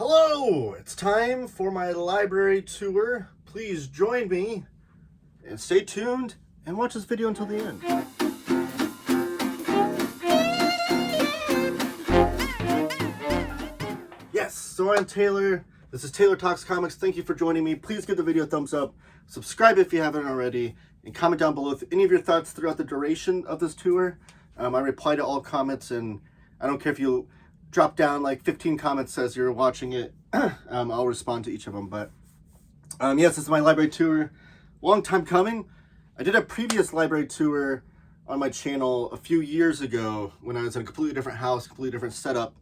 Hello! It's time for my library tour. Please join me and stay tuned and watch this video until the end. Yes, so I'm Taylor. This is Taylor Talks Comics. Thank you for joining me. Please give the video a thumbs up, subscribe if you haven't already, and comment down below with any of your thoughts throughout the duration of this tour. I reply to all comments, and I don't care if you drop down like 15 comments as you're watching it. I'll respond to each of them. But yes, this is my library tour. Long time coming. I did a previous library tour on my channel a few years ago when I was in a completely different house, completely different setup.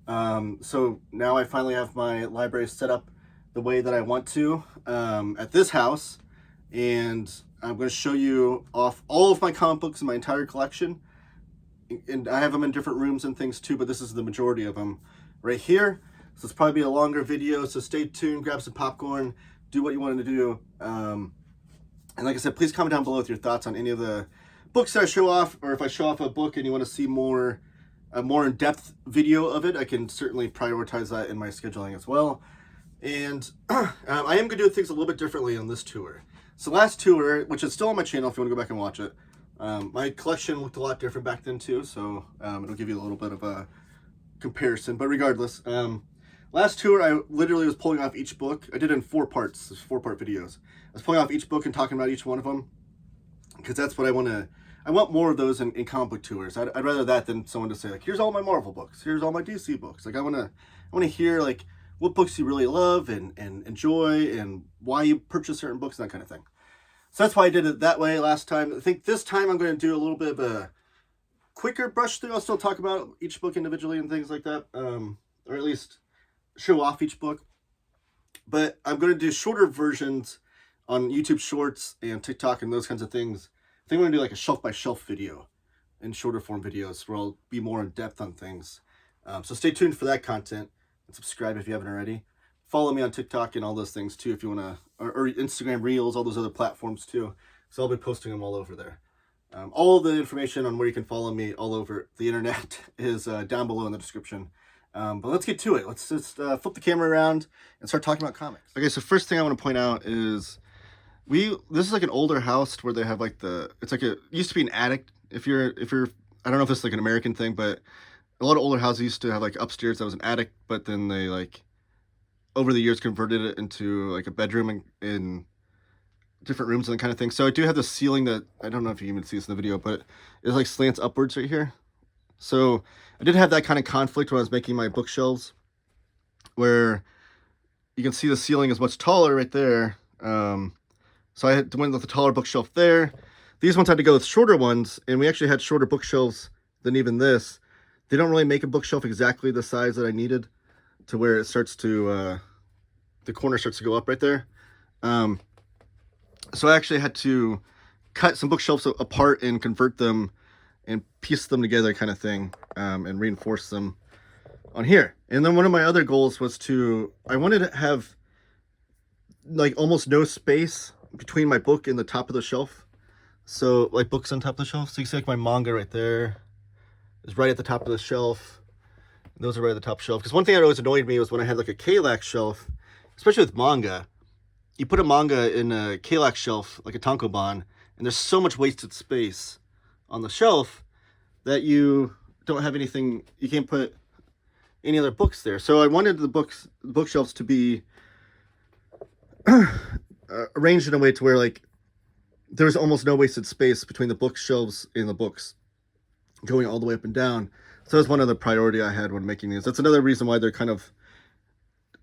So now I finally have my library set up the way that I want to at this house, and I'm going to show you off all of my comic books in my entire collection. And I have them in different rooms and things too, but this is the majority of them right here. So it's probably be a longer video, so stay tuned, grab some popcorn, do what you want to do. And like I said, please comment down below with your thoughts on any of the books that I show off, or if I show off a book and you want to see more a more in-depth video of it, I can certainly prioritize that in my scheduling as well. And I am going to do things a little bit differently on this tour. So last tour, which is still on my channel if you want to go back and watch it, my collection looked a lot different back then too, so it'll give you a little bit of a comparison. But regardless, last tour I literally was pulling off each book. I did it in 4 parts, 4-part videos. I was pulling off each book and talking about each one of them, because that's what I want to. I want more of those in comic book tours. I'd rather that than someone to say like, here's all my Marvel books, here's all my DC books. Like I want to hear like what books you really love and enjoy, and why you purchase certain books and that kind of thing. So that's why I did it that way last time. I think this time I'm going to do a little bit of a quicker brush through. I'll still talk about each book individually and things like that, or at least show off each book. But I'm going to do shorter versions on YouTube Shorts and TikTok and those kinds of things. I think I'm going to do like a shelf-by-shelf video and shorter form videos where I'll be more in depth on things. So stay tuned for that content, and subscribe if you haven't already. Follow me on TikTok and all those things too if you want to, or Instagram Reels, all those other platforms too. So I'll be posting them all over there. All the information on where you can follow me all over the internet is down below in the description. But let's get to it. Let's just flip the camera around and start talking about comics. Okay, so first thing I want to point out is this is like an older house where they have like it used to be an attic. If you're, I don't know if it's like an American thing, but a lot of older houses used to have like upstairs that was an attic, but then they like over the years converted it into like a bedroom in different rooms and that kind of thing. So I do have the ceiling that, I don't know if you can even see this in the video, but it like slants upwards right here. So I did have that kind of conflict when I was making my bookshelves, where you can see the ceiling is much taller right there. So I had to went with the taller bookshelf there. These ones had to go with shorter ones, and we actually had shorter bookshelves than even this. They don't really make a bookshelf exactly the size that I needed, to where it starts to, the corner starts to go up right there. So I actually had to cut some bookshelves apart and convert them and piece them together kind of thing, and reinforce them on here. And then one of my other goals was I wanted to have like almost no space between my book and the top of the shelf. So like books on top of the shelf. So you can see like my manga right there is right at the top of the shelf. Those are right at the top shelf. Because one thing that always annoyed me was when I had like a K-Lax shelf, especially with manga. You put a manga in a K-Lax shelf, like a tankobon, and there's so much wasted space on the shelf that you don't have anything, you can't put any other books there. So I wanted the bookshelves to be arranged in a way to where like there's almost no wasted space between the bookshelves and the books going all the way up and down. So that's one other priority I had when making these. That's another reason why they're kind of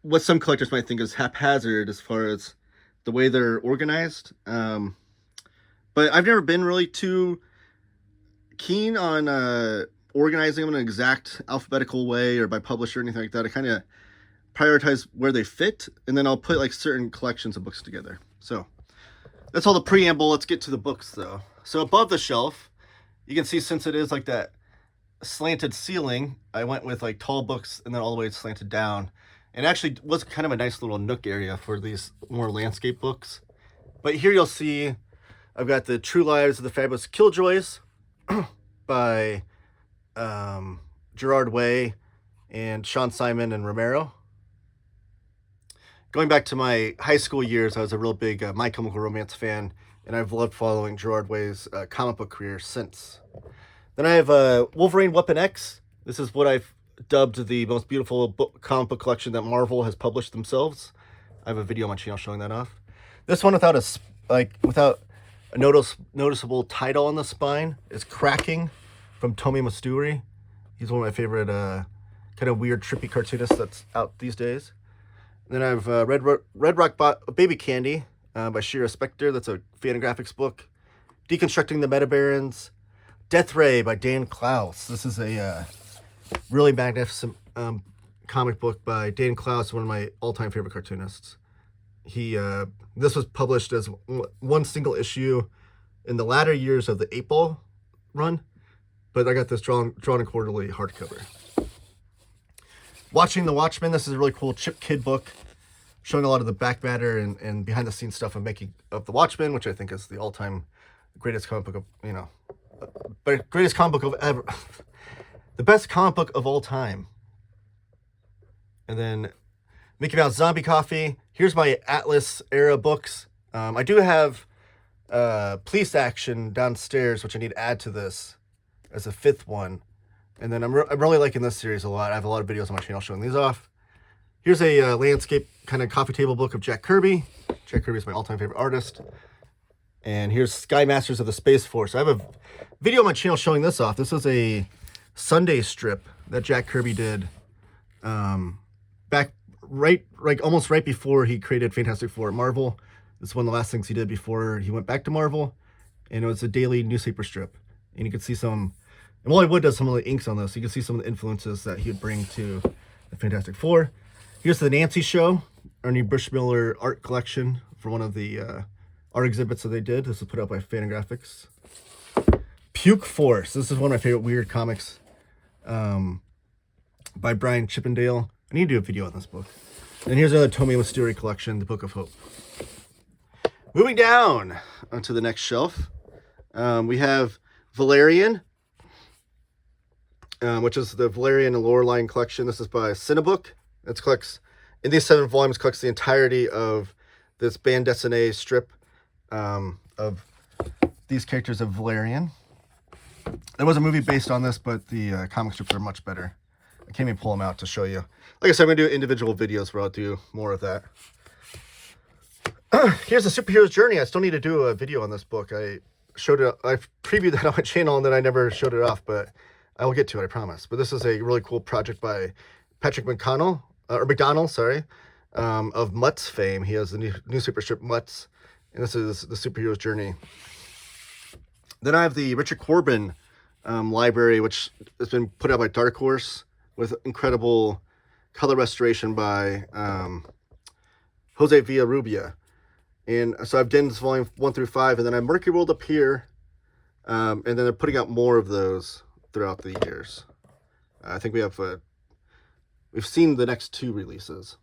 what some collectors might think is haphazard as far as the way they're organized. But I've never been really too keen on organizing them in an exact alphabetical way or by publisher or anything like that. I kind of prioritize where they fit, and then I'll put like certain collections of books together. So that's all the preamble. Let's get to the books though. So above the shelf, you can see, since it is like that slanted ceiling, I went with like tall books and then all the way slanted down. And actually was kind of a nice little nook area for these more landscape books. But here you'll see I've got the True Lives of the Fabulous Killjoys by Gerard Way and Sean Simon and Romero. going back to my high school years, I was a real big My Chemical Romance fan, and I've loved following Gerard Way's comic book career since. Then I have Wolverine Weapon X. This is what I've dubbed the most beautiful comic book collection that Marvel has published themselves. I have a video on my channel showing that off. This one without a noticeable title on the spine is Cracking from Tomi Masturi. He's one of my favorite kind of weird, trippy cartoonists that's out these days. And then I have Red Rock Baby Candy by Shira Spector. That's a Fantagraphics book. Deconstructing the Metabarons. Death Ray by Dan Clowes. This is a really magnificent comic book by Dan Clowes, one of my all-time favorite cartoonists. This was published as one single issue in the latter years of the 8-Ball run, but I got this drawn and quarterly hardcover. Watching the Watchmen. This is a really cool Chip Kid book showing a lot of the back matter and behind the scenes stuff of making of the Watchmen, which I think is the all-time greatest comic book of, greatest comic book of ever. The best comic book of all time. And then Mickey Mouse Zombie Coffee. Here's my Atlas era books. I do have Police Action downstairs, which I need to add to this as a 5th one. And then I'm really liking this series a lot. I have a lot of videos on my channel showing these off. Here's a landscape kind of coffee table book of Jack Kirby. Jack Kirby is my all-time favorite artist. And here's Sky Masters of the Space Force. I have a video on my channel showing this off. This is a Sunday strip that Jack Kirby did back almost right before he created Fantastic Four at Marvel. This is one of the last things he did before he went back to Marvel. And it was a daily newspaper strip. And you can see some, and Wally Wood does some of the inks on this. You can see some of the influences that he would bring to the Fantastic Four. Here's the Nancy Show, Ernie Bushmiller art collection for one of the art exhibits that they did. This was put out by Fantagraphics. Puke Force. This is one of my favorite weird comics by Brian Chippendale. I need to do a video on this book. And here's another Tomi Masturi collection, The Book of Hope. Moving down onto the next shelf, we have Valerian, which is the Valerian and Loreline collection. This is by Cinebook. It collects, in these 7 volumes, collects the entirety of this band dessinée strip of these characters of Valerian. There was a movie based on this, but the comic strips are much better. I can't even pull them out to show you. Like I said, I'm going to do individual videos where I'll do more of that. Here's the Superhero's Journey. I still need to do a video on this book. I previewed that on my channel and then I never showed it off, but I will get to it, I promise. But this is a really cool project by Patrick McDonnell, of Mutt's fame. He has the newspaper strip Mutt's, and this is the Superhero's Journey. Then I have the Richard Corben library, which has been put out by Dark Horse with incredible color restoration by Jose Villarrubia. And so I've done this volume 1 through 5, and then I have Mercury World up here, and then they're putting out more of those throughout the years. I think we've seen the next 2 releases.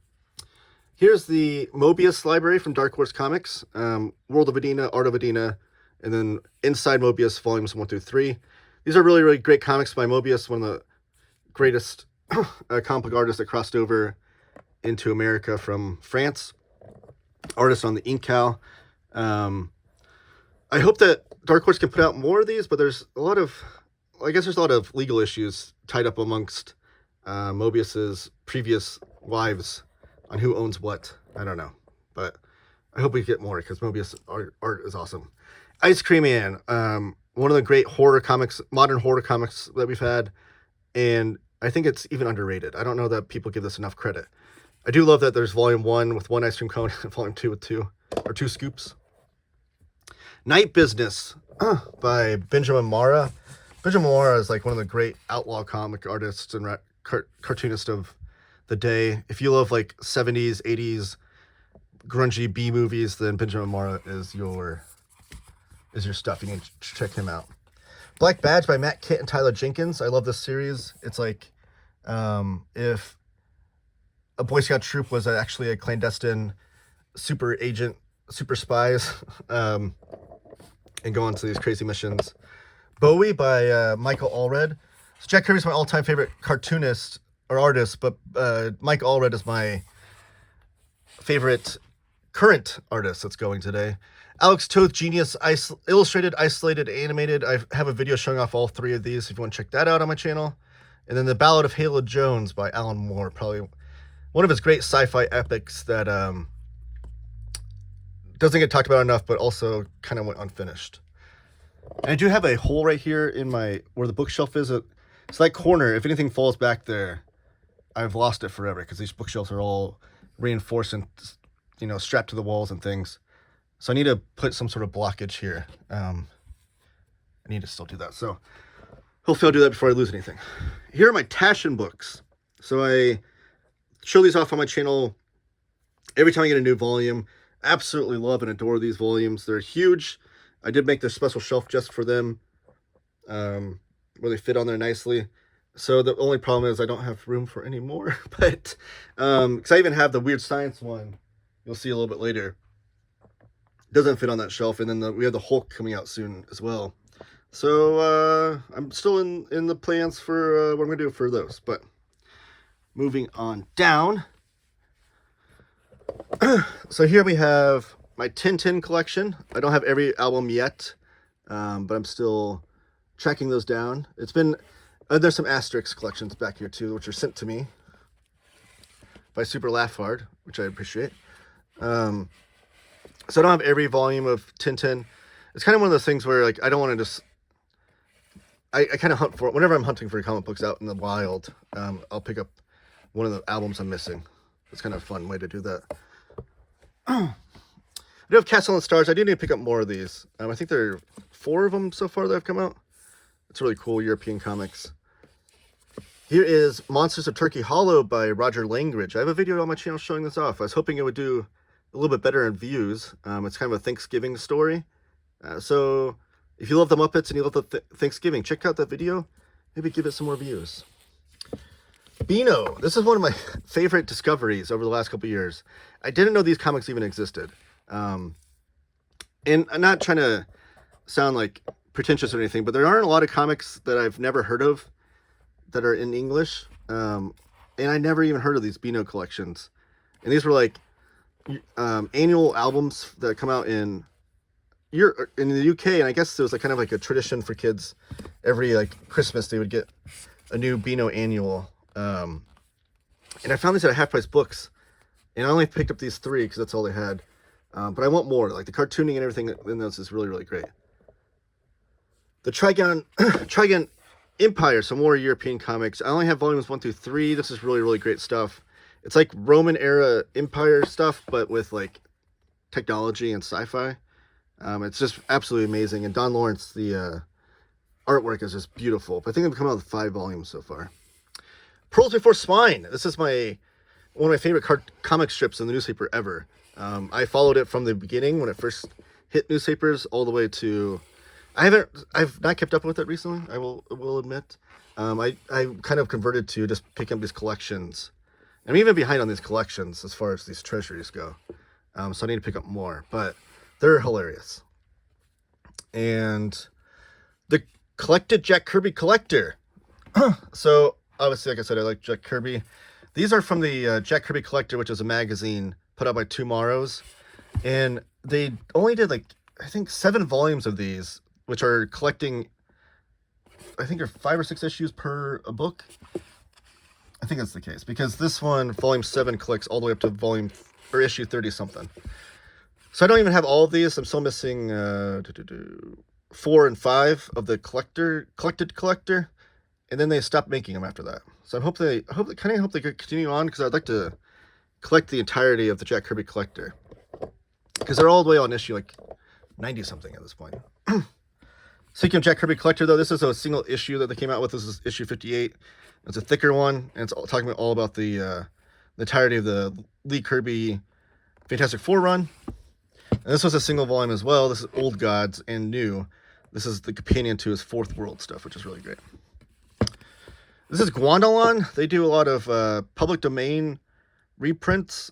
Here's the Moebius library from Dark Horse Comics, World of Adina, Art of Adina, and then Inside Moebius volumes 1 through 3. These are really, really great comics by Moebius, one of the greatest comic book artists that crossed over into America from France. Artist on the Incal. I hope that Dark Horse can put out more of these, but there's a lot of, I guess there's a lot of legal issues tied up amongst Moebius's previous wives on who owns what. I don't know, but I hope we get more because Moebius art is awesome. Ice Cream Man, one of the great horror comics, modern horror comics that we've had, and I think it's even underrated. I don't know that people give this enough credit. I do love that there's volume 1 with 1 ice cream cone and volume 2 with 2 scoops. Night Business by Benjamin Marra. Benjamin Marra is like one of the great outlaw comic artists and cartoonists of the day. If you love like 70s, 80s grungy B movies, then Benjamin Marra is your stuff. You can check him out. Black Badge by Matt Kindt and Tyler Jenkins. I love this series. It's like if a Boy Scout troop was actually a clandestine super agent, super spies, and go on to these crazy missions. Bowie by Michael Allred. So Jack Kirby's my all-time favorite cartoonist or artist, but Mike Allred is my favorite current artists that's going today. Alex Toth, Genius, illustrated, isolated, animated. I have a video showing off all 3 of these if you want to check that out on my channel. And then The Ballad of Halo Jones by Alan Moore, probably one of his great sci-fi epics that doesn't get talked about enough, but also kind of went unfinished. And I do have a hole right here in my, where the bookshelf is. It's that corner, if anything falls back there, I've lost it forever, because these bookshelves are all reinforced and, you know, strapped to the walls and things. So I need to put some sort of blockage here. I need to still do that. So hopefully I'll do that before I lose anything. Here are my Taschen books. So I show these off on my channel every time I get a new volume. Absolutely love and adore these volumes. They're huge. I did make this special shelf just for them, where they fit on there nicely. So the only problem is I don't have room for any more. But because I even have the Weird Science one, you'll see a little bit later. It doesn't fit on that shelf. And then we have the Hulk coming out soon as well. So I'm still in the plans for what I'm going to do for those. But moving on down. So here we have my Tintin collection. I don't have every album yet, but I'm still tracking those down. It's been, there's some Asterix collections back here too, which are sent to me by Super Laugh Hard, which I appreciate. So I don't have every volume of Tintin. It's kind of one of those things where, like, I don't want to just, I kind of hunt for it. Whenever I'm hunting for comic books out in the wild, I'll pick up one of the albums I'm missing. It's kind of a fun way to do that. I do have Castle and Stars. I do need to pick up more of these. I think there are 4 of them so far that have come out. It's really cool European comics. Here is Monsters of Turkey Hollow by Roger Langridge. I have a video on my channel showing this off. I was hoping it would do a little bit better in views. It's kind of a Thanksgiving story. So if you love the Muppets and you love the Thanksgiving, check out that video. Maybe give it some more views. Beano. This is one of my favorite discoveries over the last couple of years. I didn't know these comics even existed. And I'm not trying to sound like pretentious or anything, but there aren't a lot of comics that I've never heard of that are in English. And I never even heard of these Beano collections. And these were like annual albums that come out in the UK, and I guess it was like kind of like a tradition for kids. Every like Christmas they would get a new Beano annual. And I found these at Half Price Books, and I only picked up these 3 because that's all they had. But I want more. Like the cartooning and everything in those is really, really great. The Trigon Empire, some more European comics. I only have volumes 1 through 3. This is really, really great stuff. It's like Roman era Empire stuff, but with like technology and sci-fi. It's just absolutely amazing. And Don Lawrence, the artwork is just beautiful. But I think they've come out with 5 volumes so far. Pearls Before Swine. This is one of my favorite comic strips in the newspaper ever. I followed it from the beginning when it first hit newspapers all the way to. I've not kept up with it recently. I will admit. I kind of converted to just picking up these collections. I'm even behind on these collections as far as these treasuries go. So I need to pick up more, but they're hilarious. And the collected Jack Kirby Collector. So obviously, like I said, I like Jack Kirby. These are from the Jack Kirby Collector, which is a magazine put out by Tomorrows. And they only did like, I think 7 volumes of these, which are collecting, I think, are 5 or 6 issues per a book. I think that's the case, because this one, volume 7, collects all the way up to issue 30 something. So I don't even have all of these. I'm still missing 4 and 5 of the collected collector, and then they stopped making them after that. So I hope they could continue on, because I'd like to collect the entirety of the Jack Kirby Collector, because they're all the way on issue like 90 something at this point. Speaking of Jack Kirby Collector, though, this is a single issue that they came out with. This is issue 58. It's a thicker one, and it's talking all about the entirety of the Lee Kirby Fantastic Four run. And this was a single volume as well. This is Old Gods and New. This is the companion to his Fourth World stuff, which is really great. This is Guandalon. They do a lot of public domain reprints.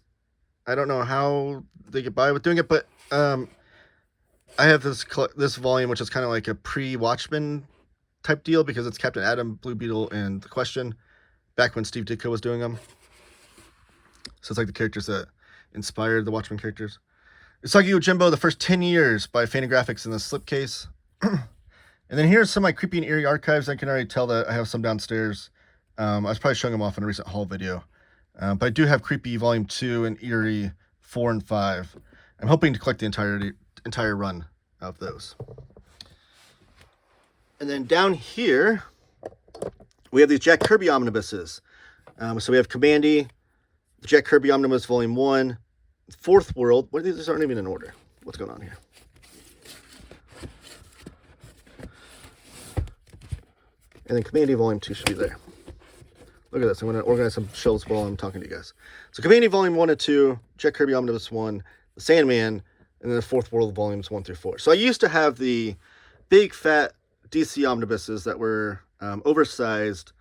I don't know how they get by with doing it, but I have this volume, which is kind of like a pre-Watchmen type deal, because it's Captain Atom, Blue Beetle, and The Question, back when Steve Ditko was doing them. So it's like the characters that inspired the Watchmen characters. Usagi Yojimbo, The First 10 Years by Fantagraphics in the slipcase. And then here's some of my creepy and eerie archives. I can already tell that I have some downstairs. I was probably showing them off in a recent haul video. But I do have Creepy Volume 2 and Eerie 4 and 5. I'm hoping to collect the entire run of those. And then down here, we have these Jack Kirby omnibuses. So we have Commandy, the Jack Kirby Omnibus Volume 1, Fourth World. What are these? These aren't even in order. What's going on here? And then Commandy Volume 2 should be there. Look at this. I'm going to organize some shelves while I'm talking to you guys. So Commandy Volume 1 and 2, Jack Kirby Omnibus 1, The Sandman, and then the Fourth World Volumes 1 through 4. So I used to have the big, fat DC omnibuses that were oversized.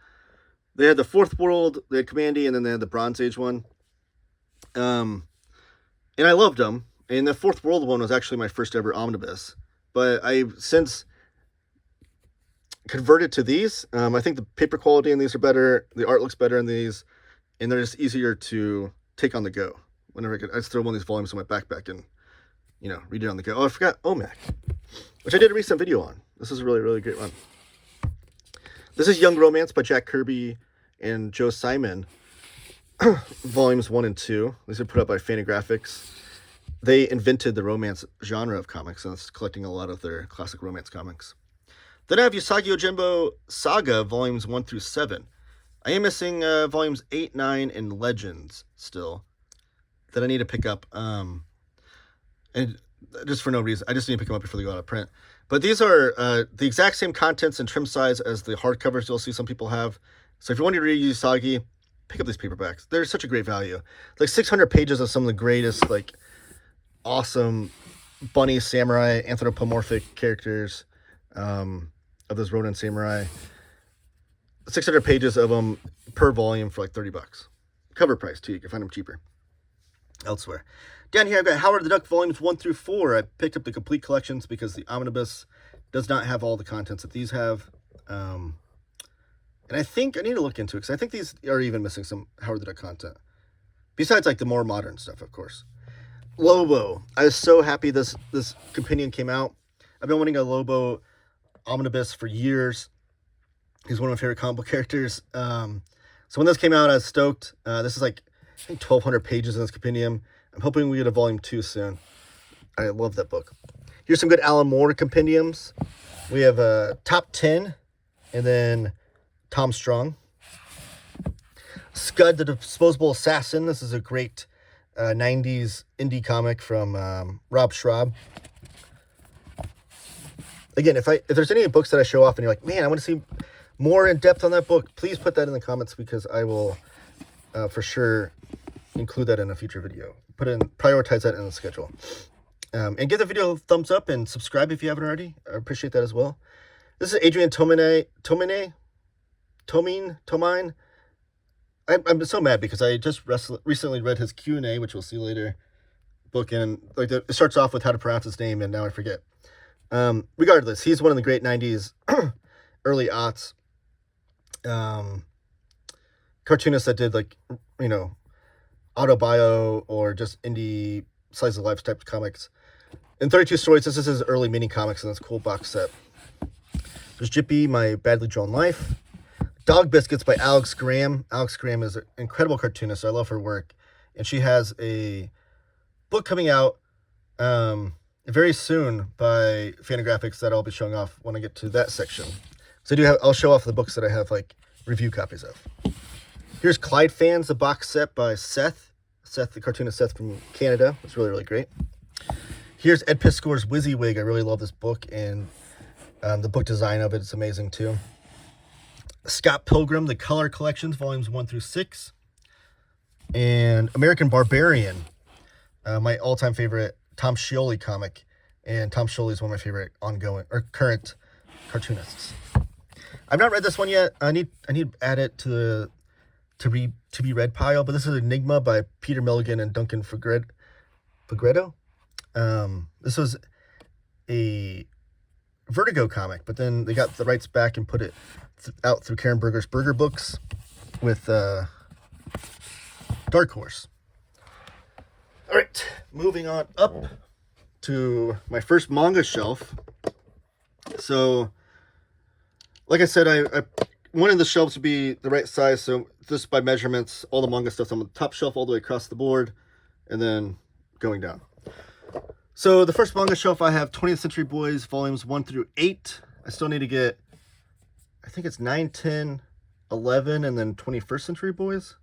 They had the Fourth World, they had Commandy, and then they had the Bronze Age one. And I loved them. And the Fourth World one was actually my first ever omnibus. But I've since converted to these. I think the paper quality in these are better. The art looks better in these. And they're just easier to take on the go. Whenever I just throw one of these volumes in my backpack and, you know, read it on the go. Oh, I forgot OMAC, which I did a recent video on. This is a really, really great one. This is Young Romance by Jack Kirby and Joe Simon. Volumes 1 and 2. These are put up by Fantagraphics. They invented the romance genre of comics, and it's collecting a lot of their classic romance comics. Then I have Usagi Yojimbo Saga, Volumes 1 through 7. I am missing Volumes 8, 9, and Legends still that I need to pick up. And just for no reason. I just need to pick them up before they go out of print. But these are the exact same contents and trim size as the hardcovers you'll see some people have. So if you want to read Usagi, pick up these paperbacks. They're such a great value. Like 600 pages of some of the greatest, like, awesome bunny samurai anthropomorphic characters of those Ronin samurai. 600 pages of them per volume for like $30. Cover price too. You can find them cheaper elsewhere. Down here I've got Howard the Duck volumes 1 through 4. I picked up the complete collections because the omnibus does not have all the contents that these have. And I think I need to look into it because I think these are even missing some Howard the Duck content. Besides like the more modern stuff, of course. Lobo. I was so happy this compendium came out. I've been wanting a Lobo omnibus for years. He's one of my favorite comic book characters. So when this came out, I was stoked. This is like, I think 1,200 pages in this compendium. I'm hoping we get a volume 2 soon. I love that book. Here's some good Alan Moore compendiums. We have Top 10, and then Tom Strong. Scud, the Disposable Assassin. This is a great 90s indie comic from Rob Schraub. Again, if there's any books that I show off and you're like, man, I want to see more in depth on that book, please put that in the comments because I will for sure include that in a future video. Prioritize that in the schedule. And give the video a thumbs up and subscribe if you haven't already. I appreciate that as well. This is Adrian Tomine. I'm so mad because I just recently read his Q&A, which we'll see later, book, and like it starts off with how to pronounce his name, and now I forget. Regardless, he's one of the great 90s, early aughts cartoonists that did, like, you know, autobio or just indie slice of life type comics. In 32 stories, this is his early mini comics in this cool box set. There's Jippy, My Badly Drawn Life. Dog Biscuits by Alex Graham. Alex Graham is an incredible cartoonist. I love her work. And she has a book coming out very soon by Fantagraphics that I'll be showing off when I get to that section. So I'll show off the books that I have like review copies of. Here's Clyde Fans, the box set by Seth. Seth, the cartoonist Seth from Canada. It's really, really great. Here's Ed Piskor's WYSIWYG. I really love this book, and the book design of it is amazing too. Scott Pilgrim, The Color Collections, volumes 1 through 6. And American Barbarian, my all-time favorite Tom Scioli comic. And Tom Scioli is one of my favorite current cartoonists. I've not read this one yet. I need to add it to the to be read pile, but this is Enigma by Peter Milligan and Duncan Fegredo. This was a Vertigo comic, but then they got the rights back and put it out through Karen Berger's Burger Books with Dark Horse. All right, moving on up to my first manga shelf. So, like I said, I wanted the shelves to be the right size, so just by measurements, all the manga stuff's on the top shelf all the way across the board, and then going down. So the first manga shelf, I have 20th Century Boys volumes 1 through 8. I still need to get, I think it's 9, 10, 11, and then 21st Century Boys.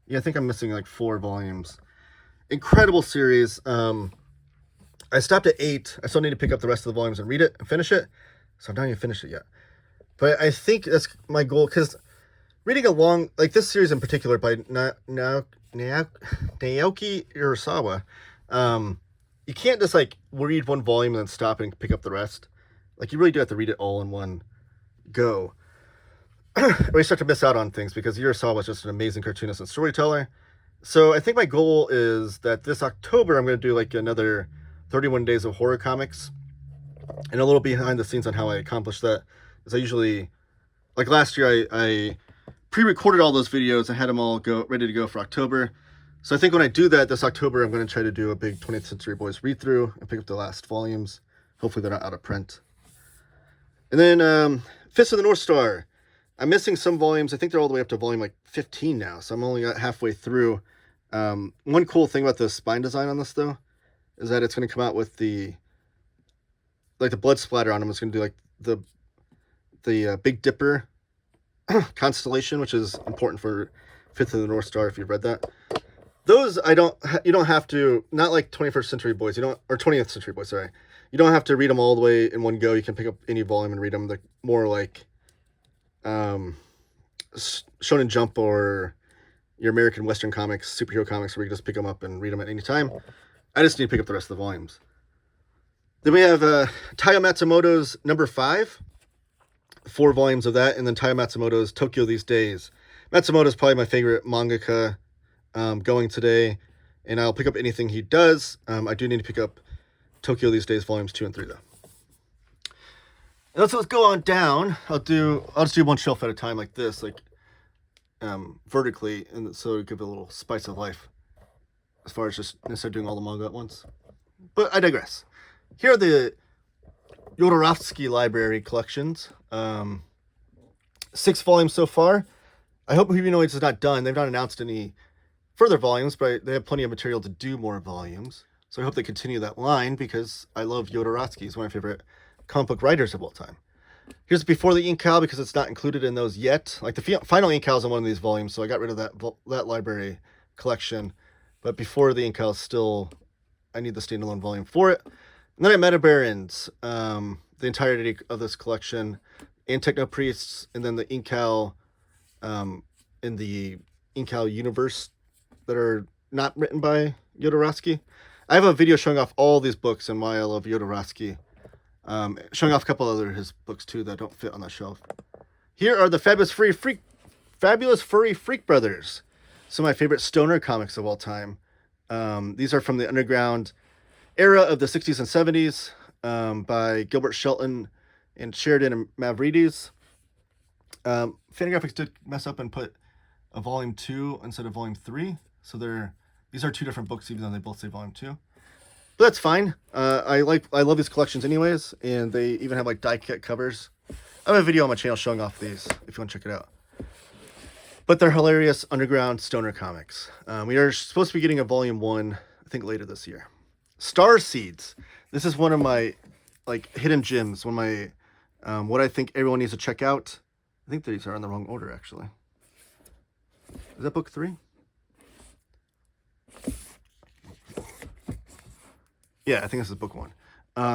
Yeah, I think I'm missing like 4 volumes. Incredible series. I stopped at 8. I still need to pick up the rest of the volumes and read it and finish it. So I've not even finished it yet. But I think that's my goal, because reading a long, like this series in particular by Naoki Urasawa, you can't just like read one volume and then stop and pick up the rest. Like you really do have to read it all in one go. Or you start to miss out on things, because Urasawa is just an amazing cartoonist and storyteller. So I think my goal is that this October I'm going to do like another 31 days of horror comics, and a little behind the scenes on how I accomplished that. Is I usually, like last year, I pre-recorded all those videos and had them all ready to go for October. So I think when I do that this October, I'm going to try to do a big 20th Century Boys read-through and pick up the last volumes. Hopefully they're not out of print. And then Fist of the North Star. I'm missing some volumes. I think they're all the way up to volume like 15 now, so I'm only halfway through. One cool thing about the spine design on this, though, is that it's going to come out with the blood splatter on them. It's going to do like the Big Dipper constellation, which is important for Fifth of the North Star if you've read that. Those you don't have to, not like 21st Century Boys, or 20th Century Boys, sorry. You don't have to read them all the way in one go. You can pick up any volume and read them. They're more like Shonen Jump or your American Western comics, superhero comics, where you can just pick them up and read them at any time. I just need to pick up the rest of the volumes. Then we have Taiyo Matsumoto's number 5, 4 volumes of that, and then Taiyo Matsumoto's Tokyo These Days. Matsumoto is probably my favorite mangaka going today, and I'll pick up anything he does. I do need to pick up Tokyo These Days volumes 2 and 3 though. And let's go on down. I'll just do one shelf at a time like this, like vertically, and so it give it a little spice of life, as far as just instead of doing all the manga at once. But I digress. Here are the Jodorowsky library collections. 6 volumes so far. I hope Humanoids is not done. They've not announced any further volumes, but they have plenty of material to do more volumes. So I hope they continue that line, because I love Jodorowsky. He's one of my favorite comic book writers of all time. Here's Before the Incal, because it's not included in those yet. Like the final Incal is on one of these volumes, so I got rid of that library collection. But Before the Incal still, I need the standalone volume for it. And then I Meta Barons, the entirety of this collection, and Techno Priests, and then the Incal in the Incal universe that are not written by Jodorowsky. I have a video showing off all these books and why I love Jodorowsky. Showing off a couple other his books too that don't fit on the shelf. Here are the Fabulous Furry Freak Brothers, some of my favorite stoner comics of all time. These are from the underground era of the 60s and 70s, by Gilbert Shelton and Sheridan and Mavrides. Fantagraphics did mess up and put a volume 2 instead of volume 3, so these are 2 different books, even though they both say volume 2. But that's fine. I love these collections anyways, and they even have like die-cut covers. I have a video on my channel showing off these if you want to check it out. But they're hilarious underground stoner comics. We are supposed to be getting a volume 1, I think, later this year. Star Seeds. This is one of my like hidden gems. One of my what I think everyone needs to check out. I think these are in the wrong order, actually. Is that book 3? Yeah, I think this is book 1.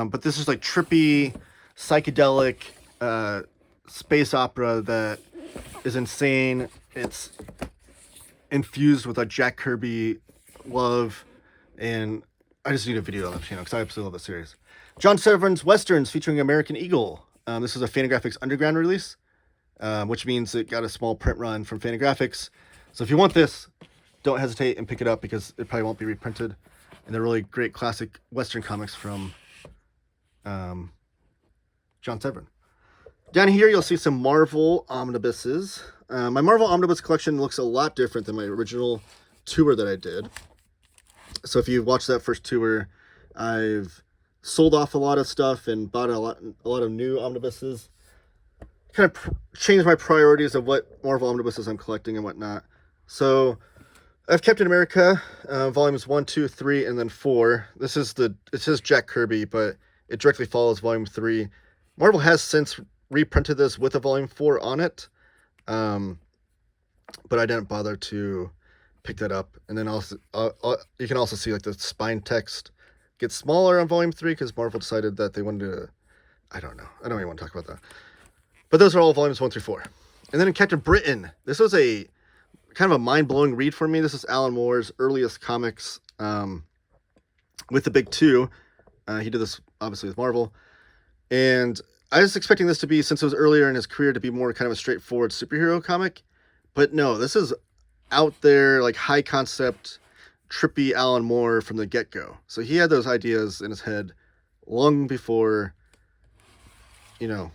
But this is like trippy, psychedelic space opera that is insane. It's infused with a Jack Kirby love, and I just need a video on the channel because I absolutely love the series. John Severin's Westerns featuring American Eagle. This is a Fantagraphics Underground release, which means it got a small print run from Fantagraphics. So if you want this, don't hesitate and pick it up, because it probably won't be reprinted. And they're really great classic Western comics from John Severin. Down here, you'll see some Marvel omnibuses. My Marvel Omnibus collection looks a lot different than my original tour that I did. So if you watch that first tour, I've sold off a lot of stuff and bought a lot of new omnibuses. Kind of changed my priorities of what Marvel omnibuses I'm collecting and whatnot. So I've Captain America, volumes 1, 2, 3, and then 4. It says Jack Kirby, but it directly follows volume 3. Marvel has since reprinted this with a volume 4 on it, but I didn't bother to pick that up. And then also, you can also see like the spine text gets smaller on volume 3 because Marvel decided that they wanted to, I don't know. I don't even want to talk about that. But those are all volumes 1 through 4. And then in Captain Britain, this was a kind of a mind-blowing read for me. This is Alan Moore's earliest comics with the big 2. He did this obviously with Marvel. And I was expecting this to be, since it was earlier in his career, to be more kind of a straightforward superhero comic. But no, this is out there, like high concept, trippy Alan Moore from the get-go. So he had those ideas in his head long before, you know,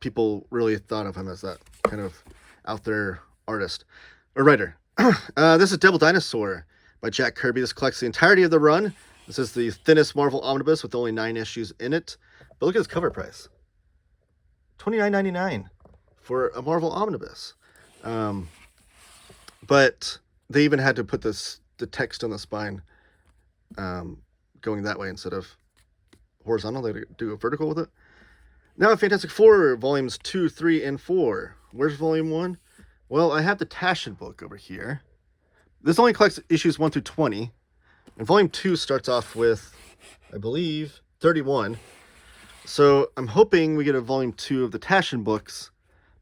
people really thought of him as that kind of out there artist or writer. This is Devil Dinosaur by Jack Kirby. This collects the entirety of the run. This is the thinnest Marvel omnibus with only 9 issues in it. But look at his cover price. $29.99 for a Marvel omnibus. But they even had to put the text on the spine going that way instead of horizontal. They do a vertical with it. Now Fantastic Four, volumes 2, 3, and 4. Where's volume 1? Well, I have the Taschen book over here. This only collects issues 1 through 20. And volume 2 starts off with, I believe, 31. So I'm hoping we get a volume 2 of the Taschen books,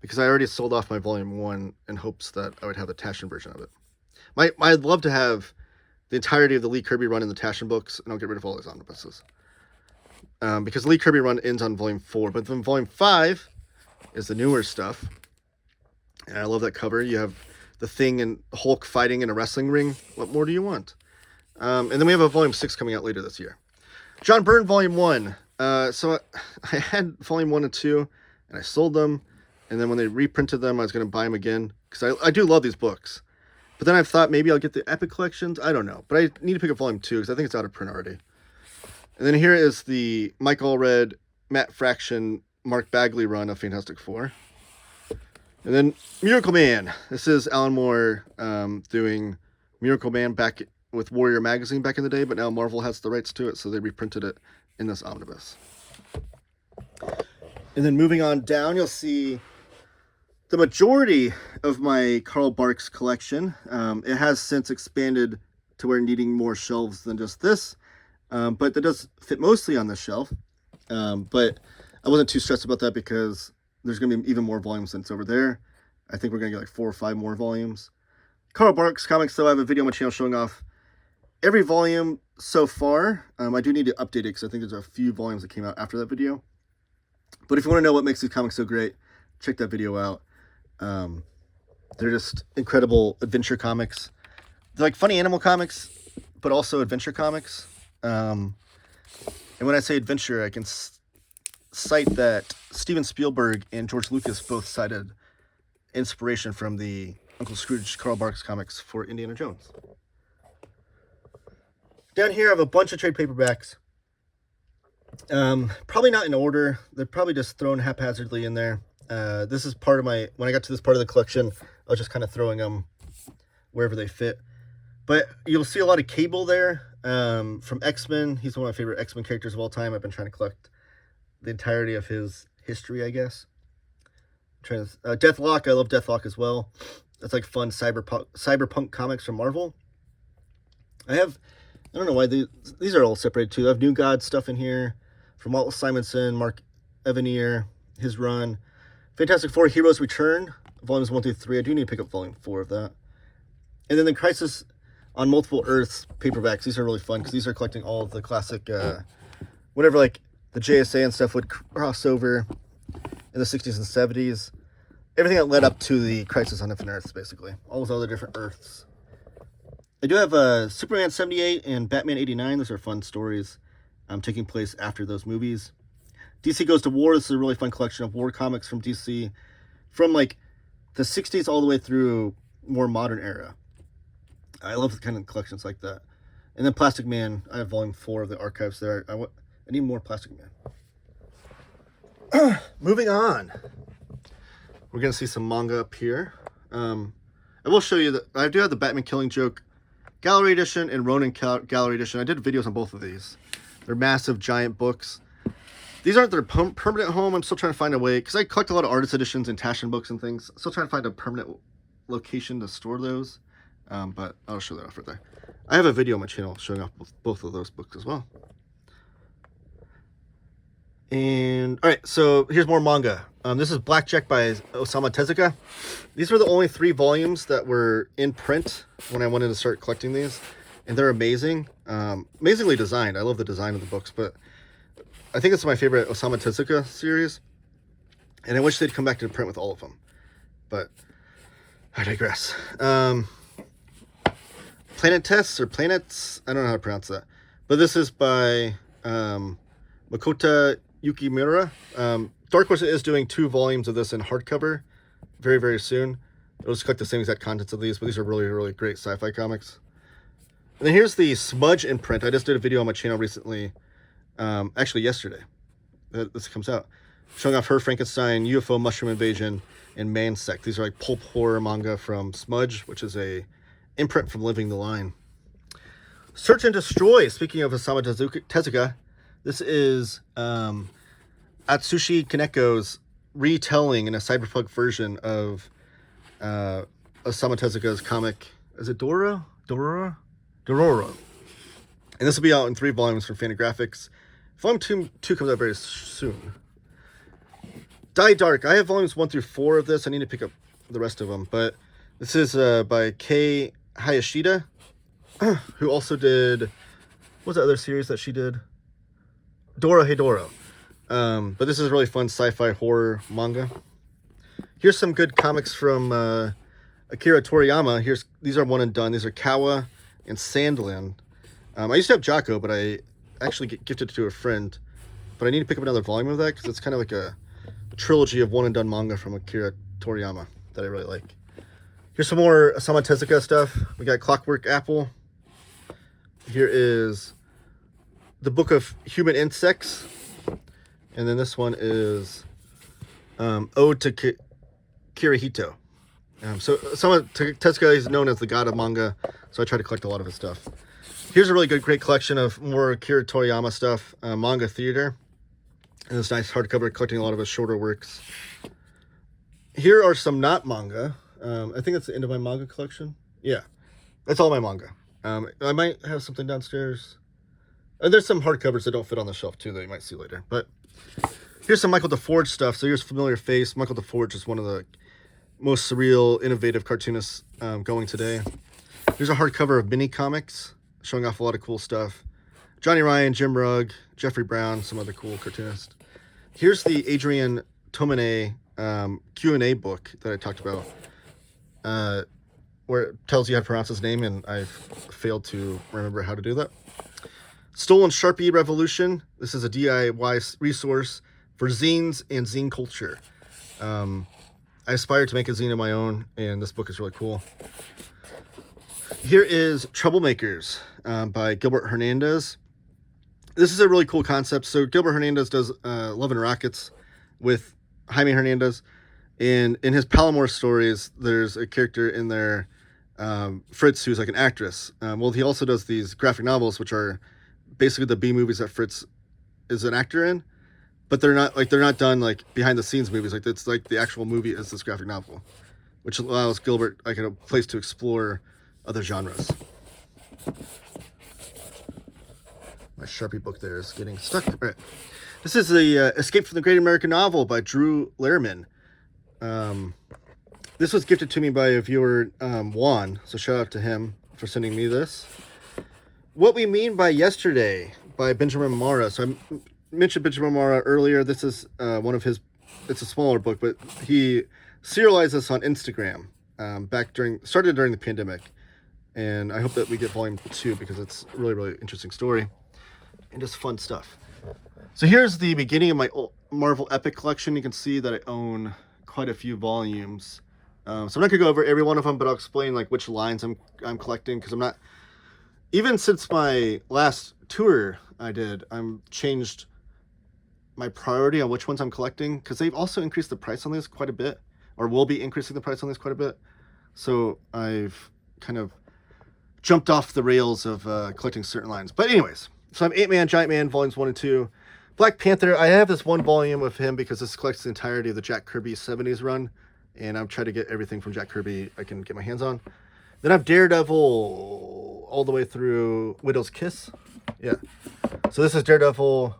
because I already sold off my volume 1 in hopes that I would have the Taschen version of it. I'd love to have the entirety of the Lee Kirby run in the Taschen books, and I'll get rid of all these omnibuses. Because Lee Kirby run ends on volume 4, but then volume 5 is the newer stuff. And I love that cover. You have the Thing and Hulk fighting in a wrestling ring. What more do you want? And then we have a volume 6 coming out later this year. John Byrne volume 1. So I had volume 1 and 2, and I sold them. And then when they reprinted them, I was going to buy them again, because I do love these books. But then I thought maybe I'll get the Epic collections. I don't know. But I need to pick up volume 2, because I think it's out of print already. And then here is the Mike Allred, Matt Fraction, Mark Bagley run of Fantastic Four. And then Miracle Man. This is Alan Moore doing Miracle Man back with Warrior Magazine back in the day, but now Marvel has the rights to it, so they reprinted it in this omnibus. And then moving on down, you'll see the majority of my Carl Barks collection. It has since expanded to where needing more shelves than just this. But that does fit mostly on this shelf. But I wasn't too stressed about that because there's going to be even more volumes than it's over there. I think we're going to get like 4 or 5 more volumes. Carl Barks comics, though, I have a video on my channel showing off every volume so far. I do need to update it because I think there's a few volumes that came out after that video. But if you want to know what makes these comics so great, check that video out. They're just incredible adventure comics. They're like funny animal comics, but also adventure comics. And when I say adventure, I can cite that Steven Spielberg and George Lucas both cited inspiration from the Uncle Scrooge Carl Barks comics for Indiana Jones. Down here I have a bunch of trade paperbacks. Probably not in order. They're probably just thrown haphazardly in there. This is part of my, when I got to this part of the collection, I was just kind of throwing them wherever they fit. But you'll see a lot of Cable there. From X-Men. He's one of my favorite X-Men characters of all time. I've been trying to collect the entirety of his history, I guess. Deathlock. I love Deathlock as well. That's like fun cyberpunk comics from Marvel. I don't know why these are all separated too. I have New God stuff in here from Walt Simonson, Mark Evanier, his run. Fantastic Four Heroes Return, volumes 1 through 3. I do need to pick up volume 4 of that. And then the Crisis on Multiple Earths paperbacks. These are really fun because these are collecting all of the classic, whenever like the JSA and stuff would cross over in the 60s and 70s. Everything that led up to the Crisis on Infinite Earths, basically. All those other different Earths. I do have Superman 78 and Batman 89. Those are fun stories taking place after those movies. DC Goes to War. This is a really fun collection of war comics from DC. From like the 60s all the way through more modern era. I love the kind of collections like that. And then Plastic Man, I have volume 4 of the archives there. I need more Plastic Man. Moving on. We're going to see some manga up here. I will show you that I do have the Batman Killing Joke Gallery Edition and Ronin Gallery Edition. I did videos on both of these. They're massive, giant books. These aren't their permanent home. I'm still trying to find a way, because I collect a lot of artist editions and Taschen books and things. Still trying to find a permanent location to store those. But I'll show that off right there. I have a video on my channel showing off both of those books as well. And all right, so here's more manga. This is Blackjack by Osamu Tezuka. These were the only 3 volumes that were in print when I wanted to start collecting these, and they're amazing. Amazingly designed. I love the design of the books, but I think it's my favorite Osamu Tezuka series, and I wish they'd come back to print with all of them, but I digress. Planet Tests, or Planets, I don't know how to pronounce that, but this is by Makoto Yukimura. Dark Horse is doing 2 volumes of this in hardcover very, very soon. It'll just collect the same exact contents of these, but these are really, really great sci-fi comics. And then here's the Smudge imprint. I just did a video on my channel recently, actually yesterday, that this comes out, showing off Her Frankenstein, UFO Mushroom Invasion, and Mansect. These are like pulp horror manga from Smudge, which is a imprint from Living the Line. Search and Destroy. Speaking of Osamu Tezuka, this is Atsushi Kaneko's retelling in a cyberpunk version of Osamu Tezuka's comic. Is it Dororo? And this will be out in 3 volumes from Fantagraphics. Volume 2 comes out very soon. Die Dark. I have volumes 1 through 4 of this. I need to pick up the rest of them. But this is by Kei Hayashida, who also did, what was the other series that she did? Dora Hedoro. But this is a really fun sci-fi horror manga. Here's some good comics from Akira Toriyama. These are one and done. These are Kawa and Sandland. I used to have Jocko, but I actually gifted it to a friend. But I need to pick up another volume of that, because it's kind of like a trilogy of one and done manga from Akira Toriyama that I really like. Here's some more Osamu Tezuka stuff. We got Clockwork Apple. Here is the Book of Human Insects. And then this one is Ode to Kirihito. So Osamu Tezuka is known as the god of manga, so I try to collect a lot of his stuff. Here's a really great collection of more Akira Toriyama stuff, Manga Theater. And this nice hardcover collecting a lot of his shorter works. Here are some not manga. I think that's the end of my manga collection. Yeah, that's all my manga. I might have something downstairs. There's some hardcovers that don't fit on the shelf too that you might see later. But here's some Michael DeForge stuff. So here's Familiar Face. Michael DeForge is one of the most surreal, innovative cartoonists going today. Here's a hardcover of mini comics showing off a lot of cool stuff. Johnny Ryan, Jim Rugg, Jeffrey Brown, some other cool cartoonists. Here's the Adrian Tomine Q&A book that I talked about, where it tells you how to pronounce his name, and I've failed to remember how to do that. Stolen Sharpie Revolution. This is a DIY resource for zines and zine culture. I aspire to make a zine of my own, and this book is really cool. Here is Troublemakers by Gilbert Hernandez. This is a really cool concept. So Gilbert Hernandez does Love and Rockets with Jaime Hernandez. And in his Palomar stories, there's a character in there, Fritz, who's like an actress. Well, he also does these graphic novels, which are basically the B movies that Fritz is an actor in. But they're not done like behind the scenes movies. Like it's like the actual movie is this graphic novel, which allows Gilbert like a place to explore other genres. My Sharpie book there is getting stuck. All right. This is the Escape from the Great American Novel by Drew Lehrman. This was gifted to me by a viewer, Juan, so shout out to him for sending me this. What We Mean by Yesterday by Benjamin Mara. So I mentioned Benjamin Mara earlier. This is one of his, it's a smaller book, but he serialized this on Instagram started during the pandemic. And I hope that we get volume 2 because it's a really, really interesting story and just fun stuff. So here's the beginning of my Marvel Epic collection. You can see that I own quite a few volumes. So I'm not gonna go over every one of them, but I'll explain like which lines I'm collecting, because I'm not even since my last tour I did, I'm changed my priority on which ones I'm collecting, because they've also increased the price on these quite a bit, or will be increasing the price on these quite a bit. So I've kind of jumped off the rails of collecting certain lines. But anyways, so I'm 8-Man, Giant Man, volumes 1 and 2. Black Panther, I have this one volume of him because this collects the entirety of the Jack Kirby 70s run, and I'm trying to get everything from Jack Kirby I can get my hands on. Then I have Daredevil all the way through Widow's Kiss. Yeah. So this is Daredevil.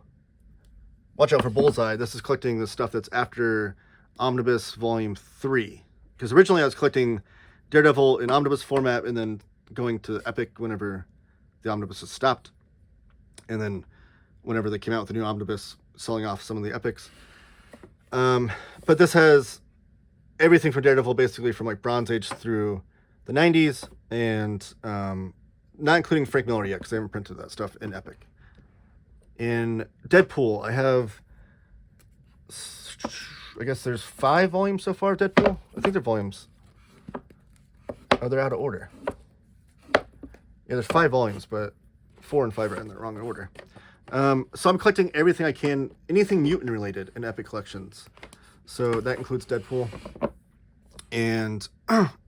Watch out for Bullseye. This is collecting the stuff that's after Omnibus Volume 3. Because originally I was collecting Daredevil in Omnibus format and then going to Epic whenever the Omnibus was stopped. And then whenever they came out with the new Omnibus, selling off some of the Epics. But this has everything from Daredevil, basically from like Bronze Age through the 90s. And not including Frank Miller yet, because they haven't printed that stuff in Epic. In Deadpool, I have, I guess there's 5 volumes so far of Deadpool. I think they're volumes. Oh, they're out of order. Yeah, there's 5 volumes, but 4 and 5 are in the wrong order. So I'm collecting everything I can, anything mutant related in Epic Collections. So that includes Deadpool. And so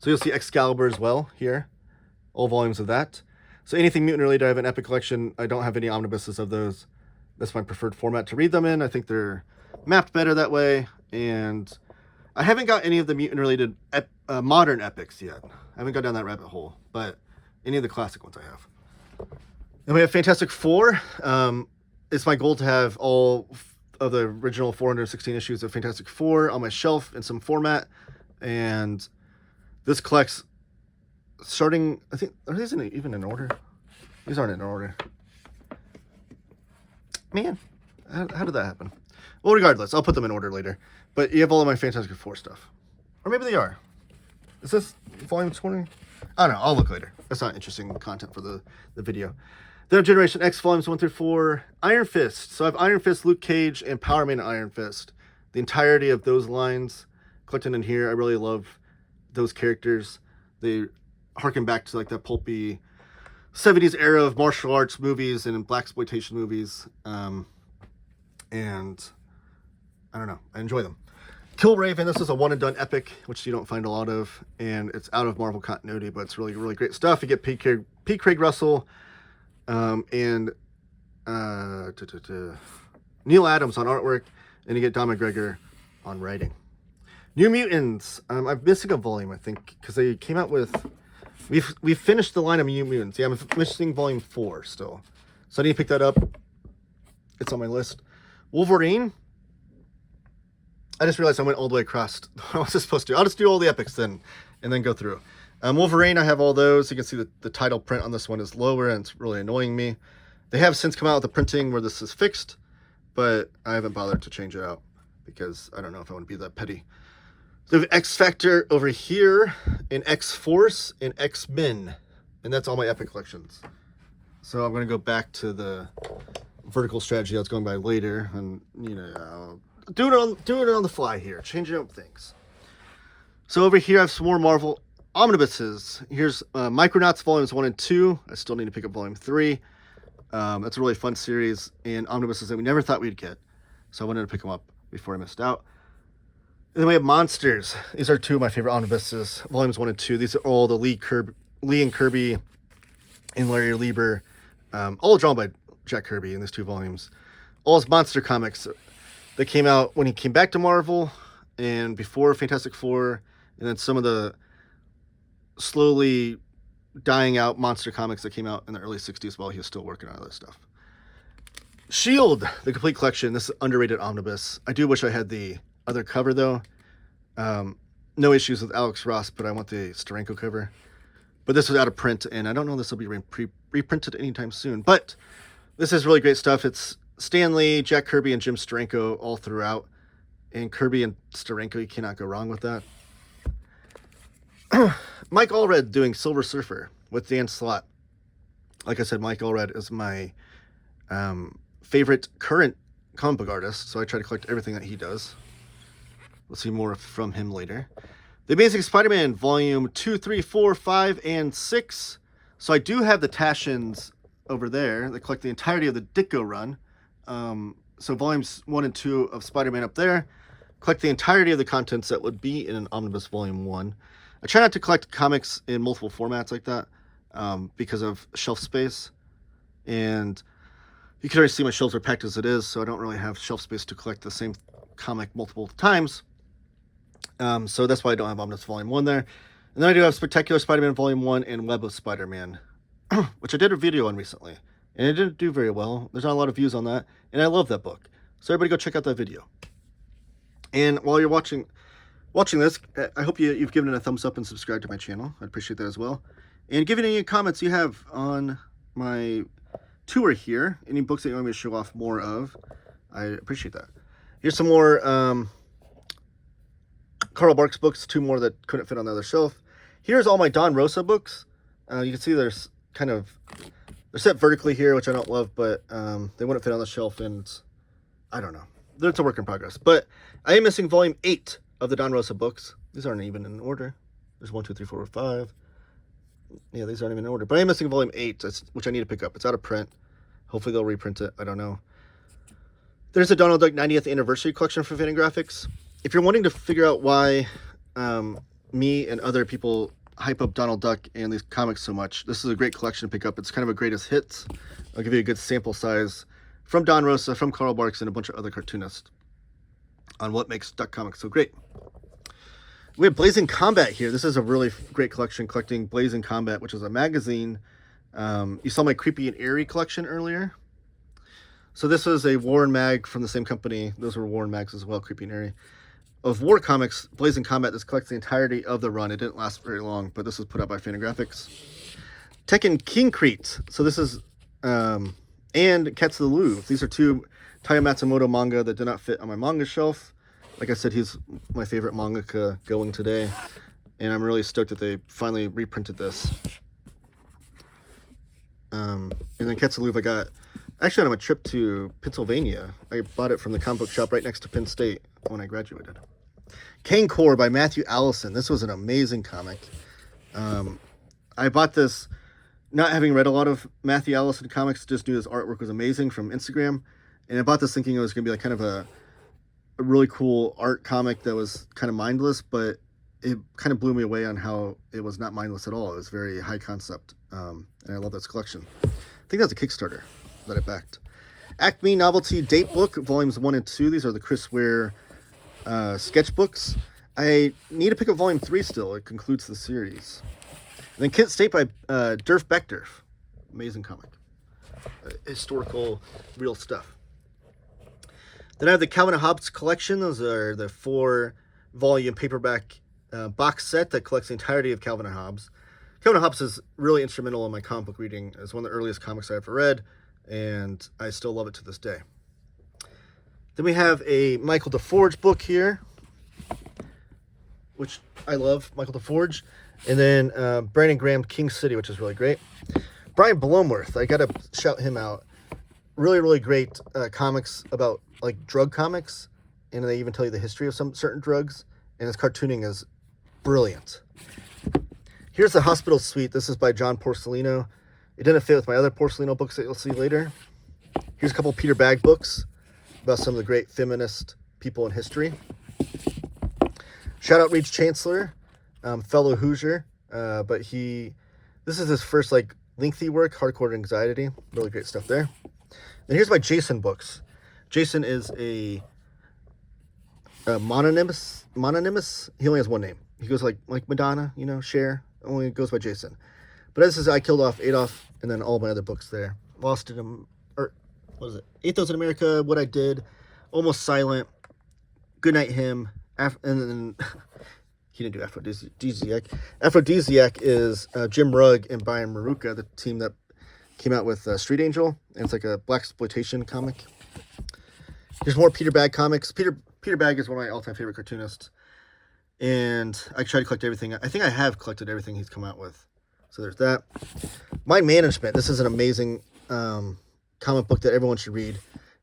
you'll see Excalibur as well here. All volumes of that. So anything mutant related, I have an Epic Collection. I don't have any omnibuses of those. That's my preferred format to read them in. I think they're mapped better that way. And I haven't got any of the mutant related modern epics yet. I haven't gone down that rabbit hole, but any of the classic ones I have. Then we have Fantastic Four. It's my goal to have all of the original 416 issues of Fantastic Four on my shelf in some format. And this collects starting, I think, are these even in order? These aren't in order. Man, how did that happen? Well, regardless, I'll put them in order later. But you have all of my Fantastic Four stuff. Or maybe they are. Is this volume 20? I don't know, I'll look later. That's not interesting content for the video. Then I have Generation X volumes 1 through 4. Iron Fist. So I have Iron Fist, Luke Cage, and Power Man and Iron Fist. The entirety of those lines collected in here. I really love those characters. They harken back to like that pulpy 70s era of martial arts movies and blaxploitation movies. And I don't know, I enjoy them. Kill Raven, this is a one and done epic, which you don't find a lot of, and it's out of Marvel continuity, but it's really, really great stuff. You get P. Craig Russell and Neil Adams on artwork, and you get Don McGregor on writing. New Mutants, I'm missing a volume, I think, because they came out with, we've finished the line of New Mutants. Yeah, I'm missing volume 4 still, so I need to pick that up. It's on my list. Wolverine, I just realized I went all the way across. I was supposed to. I'll just do all the epics then, and then go through. Wolverine, I have all those. You can see the title print on this one is lower, and it's really annoying me. They have since come out with the printing where this is fixed, but I haven't bothered to change it out because I don't know if I want to be that petty. We have X Factor over here, and X Force, and X Men, and that's all my epic collections. So I'm going to go back to the vertical strategy I was going by later, and you know, doing it on the fly here, changing up things. So over here I have some more Marvel omnibuses. Here's Micronauts volumes 1 and 2. I still need to pick up volume 3. That's a really fun series, and omnibuses that we never thought we'd get, so I wanted to pick them up before I missed out. And then we have Monsters. These are 2 of my favorite omnibuses, volumes 1 and 2. These are all the Lee and Kirby and Larry Lieber, all drawn by Jack Kirby in these 2 volumes. All his monster comics that came out when he came back to Marvel and before Fantastic Four, and then some of the slowly dying out monster comics that came out in the early 60s while he was still working on other stuff. Shield, the complete collection. This is underrated omnibus. I do wish I had the other cover though. No issues with Alex Ross, but I want the Steranko cover. But this was out of print, and I don't know if this will be reprinted anytime soon. But this is really great stuff. It's Stan Lee, Jack Kirby, and Jim Steranko all throughout. And Kirby and Steranko, you cannot go wrong with that. Mike Allred doing Silver Surfer with Dan Slott. Like I said, Mike Allred is my favorite current comic book artist, so I try to collect everything that he does. We'll see more from him later. The Amazing Spider-Man, Volume 2, 3, 4, 5, and 6. So I do have the Taschens over there that collect the entirety of the Ditko run. So volumes 1 and 2 of Spider-Man up there collect the entirety of the contents that would be in an Omnibus Volume 1. I try not to collect comics in multiple formats like that because of shelf space. And you can already see my shelves are packed as it is, so I don't really have shelf space to collect the same comic multiple times. So that's why I don't have Omnibus Volume 1 there. And then I do have Spectacular Spider-Man Volume 1 and Web of Spider-Man, which I did a video on recently. And it didn't do very well. There's not a lot of views on that. And I love that book. So everybody go check out that video. And while you're watching this, I hope you've given it a thumbs up and subscribed to my channel. I'd appreciate that as well. And give any comments you have on my tour here. Any books that you want me to show off more of. I appreciate that. Here's some more Carl Barks books. 2 more that couldn't fit on the other shelf. Here's all my Don Rosa books. You can see there's they're set vertically here, which I don't love, but they wouldn't fit on the shelf, and I don't know. It's a work in progress. But I am missing volume 8 of the Don Rosa books. These aren't even in order. There's 1, 2, 3, 4, 5. Yeah, these aren't even in order. But I am missing volume 8, which I need to pick up. It's out of print. Hopefully they'll reprint it. I don't know. There's a Donald Duck 90th Anniversary Collection for Fantagraphics. If you're wanting to figure out why me and other people hype up Donald Duck and these comics so much, this is a great collection to pick up. It's kind of a greatest hits. I'll give you a good sample size from Don Rosa, from Carl Barks, and a bunch of other cartoonists on what makes Duck Comics so great. We have Blazing Combat here. This is a really great collection, collecting Blazing Combat, which is a magazine. You saw my Creepy and Eerie collection earlier. So this was a Warren mag from the same company. Those were Warren mags as well, Creepy and Eerie. Of War Comics, Blazing Combat, this collects the entirety of the run. It didn't last very long, but this was put out by Fantagraphics. Tekken King Crete. So this is, and Cats of the Louvre. These are 2 Taiyo Matsumoto manga that did not fit on my manga shelf. Like I said, he's my favorite mangaka going today. And I'm really stoked that they finally reprinted this. And then Cats of the Louvre I got actually on a trip to Pennsylvania. I bought it from the comic book shop right next to Penn State when I graduated. Kane Core by Matthew Allison. This was an amazing comic. I bought this not having read a lot of Matthew Allison comics, just knew his artwork was amazing from Instagram. And I bought this thinking it was going to be like kind of a really cool art comic that was kind of mindless, but it kind of blew me away on how it was not mindless at all. It was very high concept. And I love this collection. I think that's a Kickstarter that I backed. Acme Novelty Date Book, volumes 1 and 2. These are the Chris Ware sketchbooks. I need to pick up volume 3 still. It concludes the series. And then Kindt State by Durf Beckdurf. Amazing comic. Historical, real stuff. Then I have the Calvin and Hobbes collection. Those are the 4-volume paperback box set that collects the entirety of Calvin and Hobbes. Calvin and Hobbes is really instrumental in my comic book reading. It's one of the earliest comics I ever read, and I still love it to this day. Then we have a Michael DeForge book here, which I love, Michael DeForge. And then Brandon Graham, King City, which is really great. Brian Blomworth, I gotta shout him out. Really, really great comics about like drug comics, and they even tell you the history of some certain drugs, and his cartooning is brilliant. Here's the Hospital Suite. This is by John Porcellino. It didn't fit with my other Porcellino books that you'll see later. Here's a couple Peter Bagge books about some of the great feminist people in history. Shout out Reach Chancellor, fellow Hoosier, but this is his first like lengthy work, Hardcore Anxiety. Really great stuff there. And here's my Jason books. Jason is a mononymous. He only has one name. He goes like Madonna, you know, Cher. Only goes by Jason. But this is I Killed Off Adolf, and then all my other books there. Lost in or what is it? Ethos in America, What I Did, Almost Silent, Goodnight Hymn, and then he didn't do Aphrodisiac. Aphrodisiac is Jim Rugg and Brian Maruka, the team that came out with Street Angel, and it's like a blaxploitation comic. There's more Peter Bagge comics. Peter Bagge is one of my all-time favorite cartoonists, and I try to collect everything. I think I have collected everything he's come out with. So there's that. Mind Management. This is an amazing comic book that everyone should read,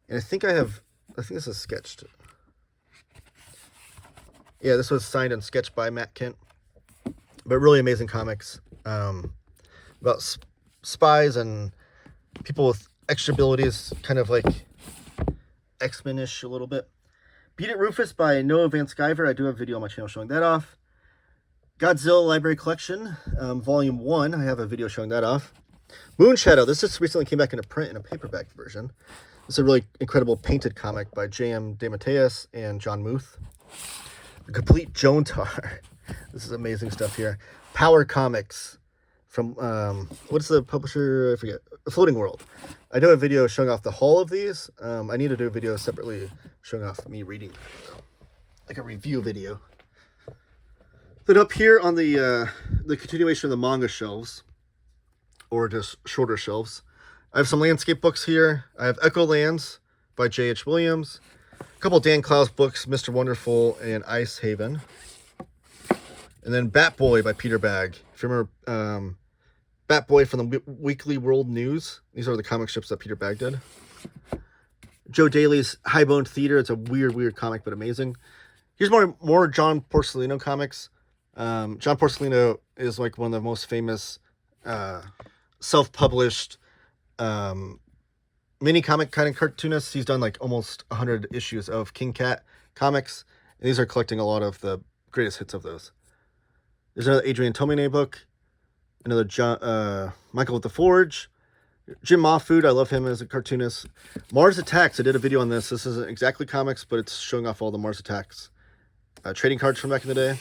and I think this is sketched. Yeah, this was signed and sketched by Matt Kindt, but really amazing comics. Mind about spies and people with extra abilities, kind of like X-Men-ish a little bit. Beat It Rufus by Noah Van Sciver. I do have a video on my channel showing that off. Godzilla Library Collection, Volume 1. I have a video showing that off. Moonshadow. This just recently came back in a print in a paperback version. This is a really incredible painted comic by J.M. DeMatteis and John Muth. The Complete Jontar. This is amazing stuff here. Power Comics from, what's the publisher? I forget. Floating World. I do a video showing off the haul of these. I need to do a video separately showing off me reading them, like a review video. Then up here on the continuation of the manga shelves, or just shorter shelves, I have some landscape books here. I have Echo Lands by J.H. Williams, a couple Dan Clowes books, Mr. Wonderful and Ice Haven, and then Bat Boy by Peter Bagge. If you remember Bat Boy from the Weekly World News, these are the comic strips that Peter Bagge did. Joe Daly's Highbone Theater. It's a weird comic, but amazing. Here's more John Porcellino comics. John Porcellino is like one of the most famous self-published mini comic kind of cartoonists. He's done like almost 100 issues of King Cat comics, and these are collecting a lot of the greatest hits of those. There's another Adrian Tomine book, another John Michael with the Forge, Jim Mahfood. I love him as a cartoonist. Mars Attacks. I did a video on this. This isn't exactly comics, but it's showing off all the Mars Attacks trading cards from back in the day.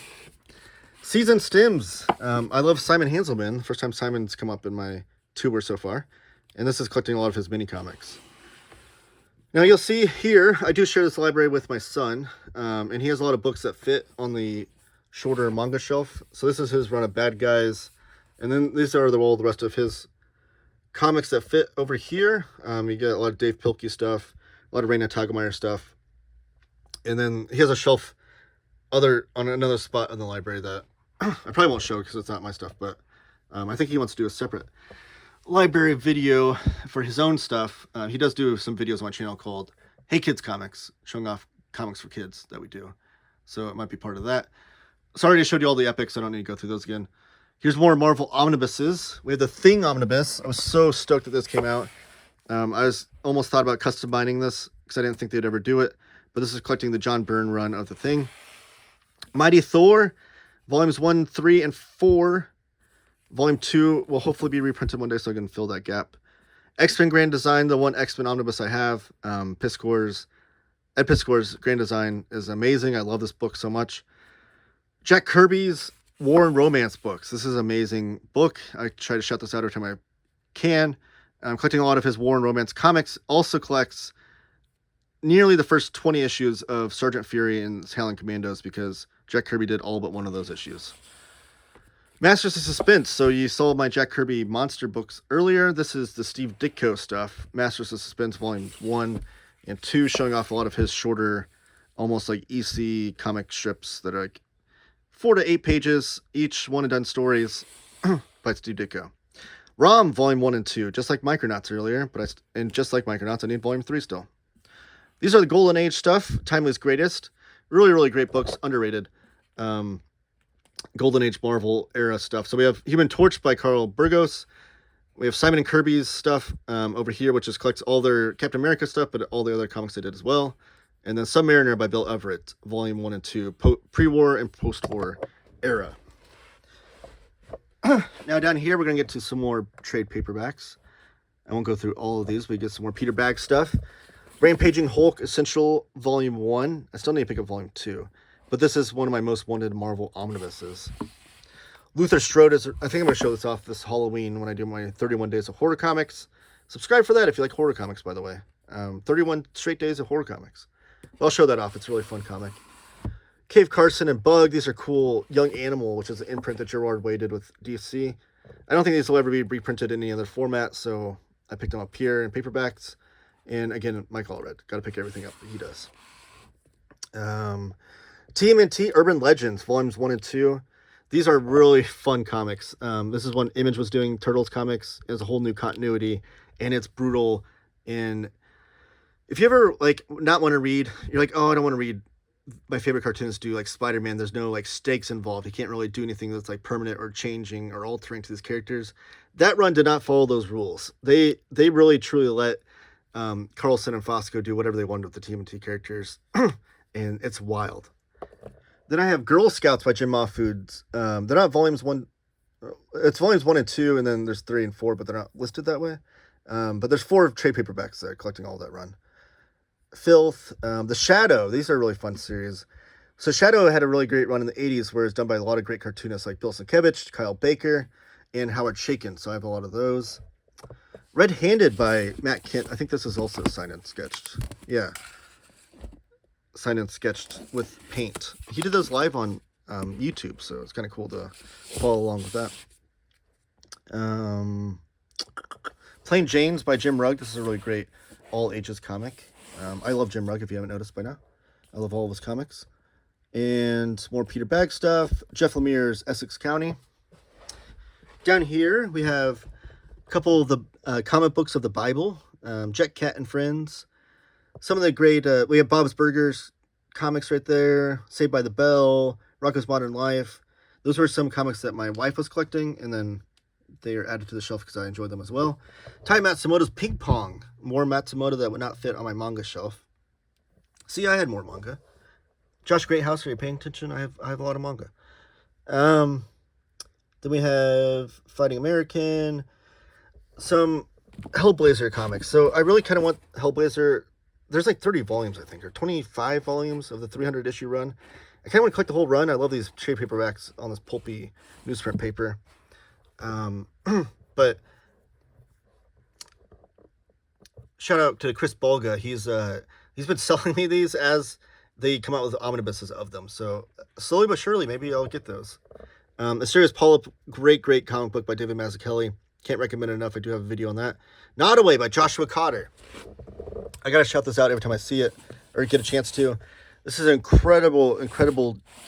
Season Stims. I love Simon Hanselmann. First time Simon's come up in my tuber so far. And this is collecting a lot of his mini comics. Now you'll see here, I do share this library with my son. And he has a lot of books that fit on the shorter manga shelf. So this is his run of Bad Guys. And then these are all the rest of his comics that fit over here. You get a lot of Dave Pilkey stuff, a lot of Reina Tagemeyer stuff. And then he has a shelf on another spot in the library that I probably won't show because it's not my stuff, but I think he wants to do a separate library video for his own stuff. He does do some videos on my channel called Hey Kids Comics, showing off comics for kids that we do. So it might be part of that. Sorry to show you all the epics. I don't need to go through those again. Here's more Marvel omnibuses. We have the Thing omnibus. I was so stoked that this came out. I almost thought about custom binding this because I didn't think they'd ever do it. But this is collecting the John Byrne run of the Thing. Mighty Thor, volumes 1, 3, and 4. Volume 2 will hopefully be reprinted one day so I can fill that gap. X-Men Grand Design, the one X-Men omnibus I have. Ed Piskor's Grand Design is amazing. I love this book so much. Jack Kirby's War and Romance books. This is an amazing book. I try to shout this out every time I can. I'm collecting a lot of his War and Romance comics. Also collects nearly the first 20 issues of Sergeant Fury and Howling Commandos because Jack Kirby did all but one of those issues. Masters of Suspense. So you saw my Jack Kirby monster books earlier. This is the Steve Ditko stuff. Masters of Suspense volumes 1 and 2, showing off a lot of his shorter, almost like EC comic strips that are like 4 to 8 pages, each one and done stories by Steve Ditko. ROM volume 1 and 2, just like Micronauts earlier, and just like Micronauts, I need volume 3 still. These are the Golden Age stuff, Timeless Greatest. Really great books, underrated. Golden Age Marvel era stuff. So we have Human Torch by Carl Burgos. We have Simon and Kirby's stuff over here, which just collects all their Captain America stuff, but all the other comics they did as well. And then Submariner by Bill Everett, volume 1 and 2, pre-war and post-war era. Now down here, we're going to get to some more trade paperbacks. I won't go through all of these, but we get some more Peter Bagge stuff. Rampaging Hulk Essential Volume 1. I still need to pick up Volume 2. But this is one of my most wanted Marvel omnibuses. Luther Strode is... I think I'm going to show this off this Halloween when I do my 31 Days of Horror Comics. Subscribe for that if you like horror comics, by the way. 31 straight days of horror comics. I'll show that off. It's a really fun comic. Cave Carson and Bug. These are cool. Young Animal, which is an imprint that Gerard Way did with DC. I don't think these will ever be reprinted in any other format, so I picked them up here in paperbacks. And again, Mike Allred. Got to pick everything up that he does. TMNT Urban Legends, volumes 1 and 2. These are really fun comics. This is one Image was doing, Turtles comics. It has a whole new continuity, and it's brutal. And if you ever, like, not want to read, you're like, oh, I don't want to read my favorite cartoonists do, like Spider-Man. There's no, like, stakes involved. He can't really do anything that's, like, permanent or changing or altering to these characters. That run did not follow those rules. They really truly let Carlson and Fosco do whatever they wanted with the TMNT characters, and it's wild. Then I have Girl Scouts by Jim Mahfood. They're not volumes 1. It's volumes 1 and 2, and then there's 3 and 4, but they're not listed that way. But there's 4 trade paperbacks there, collecting all that run. Filth, The Shadow. These are a really fun series. So Shadow had a really great run in the 80s where it's done by a lot of great cartoonists like Bill Sienkiewicz, Kyle Baker, and Howard Chaykin. So I have a lot of those. Red-Handed by Matt Kindt. I think this is also signed and sketched. Yeah. Signed and sketched with paint. He did those live on YouTube, so it's kind of cool to follow along with that. Plain Janes by Jim Rugg. This is a really great all-ages comic. I love Jim Rugg, if you haven't noticed by now. I love all of his comics. And more Peter Bagg stuff. Jeff Lemire's Essex County. Down here, we have a couple of the comic books of the Bible. Jet Cat and Friends. Some of the great... we have Bob's Burgers comics right there. Saved by the Bell. Rocco's Modern Life. Those were some comics that my wife was collecting, and then they are added to the shelf because I enjoyed them as well. Taiyo Matsumoto's Ping Pong. More Matsumoto that would not fit on my manga shelf. See, I had more manga. Josh Greathouse, are you paying attention? I have a lot of manga. Then we have Fighting American. Some Hellblazer comics. So I really kind of want Hellblazer. There's like 30 volumes, I think, or 25 volumes of the 300 issue run. I kind of want to collect the whole run. I love these trade paperbacks on this pulpy newsprint paper. But shout out to Chris Bolga. He's been selling me these as they come out with omnibuses of them. So slowly but surely, maybe I'll get those. Asterios Polyp, great comic book by David Mazzucchelli. Can't recommend it enough. I do have a video on that. Not Away by Joshua Cotter. I gotta shout this out every time I see it or get a chance to. This is incredible,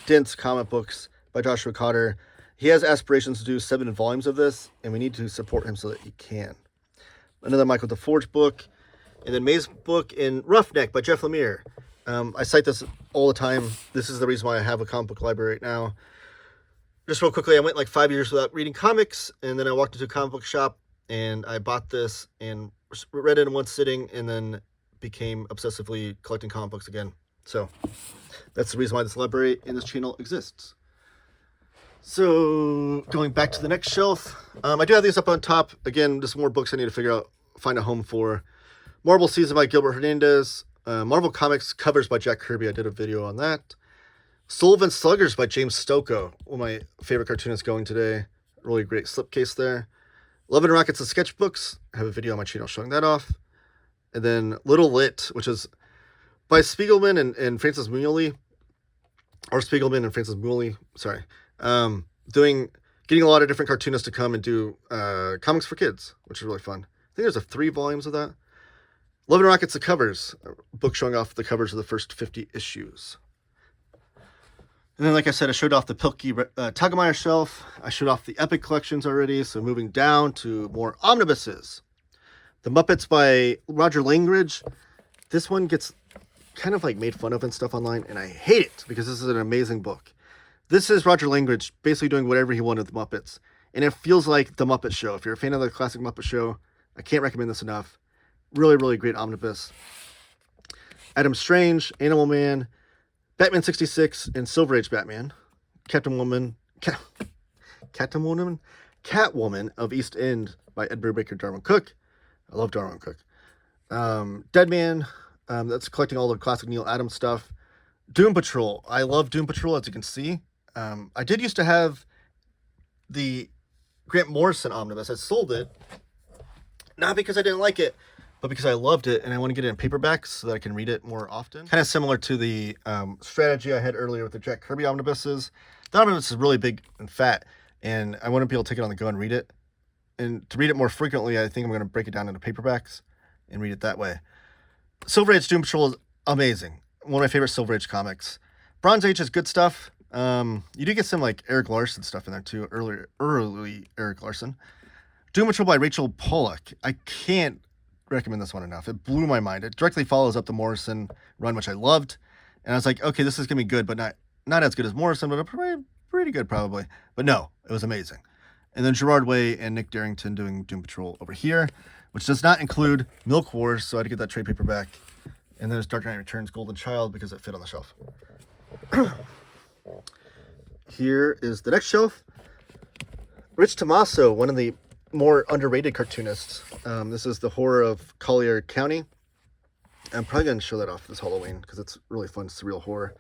dense comic books by Joshua Cotter. He has aspirations to do 7 volumes of this, and we need to support him so that he can. Another Michael DeForge book, and then May's book in Roughneck by Jeff Lemire. I cite this all the time. This is the reason why I have a comic book library right now. Just real quickly, I went like 5 years without reading comics, and then I walked into a comic book shop, and I bought this and read it in one sitting, and then became obsessively collecting comic books again. So that's the reason why this library in this channel exists. So going back to the next shelf, I do have these up on top. Again, just more books I need to find a home for. Marvel Season by Gilbert Hernandez. Marvel Comics covers by Jack Kirby. I did a video on that. Sullivan Sluggers by James Stokoe. One of my favorite cartoonists going today. Really great slipcase there. Love and Rockets of Sketchbooks. I have a video on my channel showing that off. And then Little Lit, which is by Spiegelman and Francis Muley. Or Spiegelman and Francis Muley. Sorry. Getting a lot of different cartoonists to come and do comics for kids, which is really fun. I think there's 3 volumes of that. Love and Rockets, the covers. A book showing off the covers of the first 50 issues. And then, like I said, I showed off the Pilky Tagemeyer shelf. I showed off the Epic collections already, so moving down to more omnibuses. The Muppets by Roger Langridge. This one gets kind of like made fun of and stuff online, and I hate it because this is an amazing book. This is Roger Langridge basically doing whatever he wanted with the Muppets, and it feels like The Muppet Show. If you're a fan of the classic Muppet Show, I can't recommend this enough. Really great omnibus. Adam Strange, Animal Man, Batman 66, and Silver Age Batman. Catwoman of East End by Ed Brubaker, Darwin Cook. I love Darwin Cook. Deadman, that's collecting all the classic Neil Adams stuff. Doom Patrol. I love Doom Patrol, as you can see. I did used to have the Grant Morrison omnibus. I sold it, not because I didn't like it, but because I loved it, and I want to get it in paperbacks so that I can read it more often. Kind of similar to the strategy I had earlier with the Jack Kirby omnibuses. The omnibus is really big and fat, and I want to be able to take it on the go and read it. And to read it more frequently, I think I'm going to break it down into paperbacks and read it that way. Silver Age Doom Patrol is amazing. One of my favorite Silver Age comics. Bronze Age is good stuff. You do get some like Eric Larson stuff in there too. Early Eric Larson. Doom Patrol by Rachel Pollack. I can't recommend this one enough. It blew my mind. It directly follows up the Morrison run, which I loved. And I was like, okay, this is going to be good, but not as good as Morrison, but pretty good probably. But no, it was amazing. And then Gerard Way and Nick Darrington doing Doom Patrol over here, which does not include Milk Wars, so I had to get that trade paperback. And then there's Dark Knight Returns Golden Child because it fit on the shelf. Here is the next shelf. Rich Tommaso, one of the more underrated cartoonists. This is The Horror of Collier County. I'm probably going to show that off this Halloween because it's really fun, surreal horror.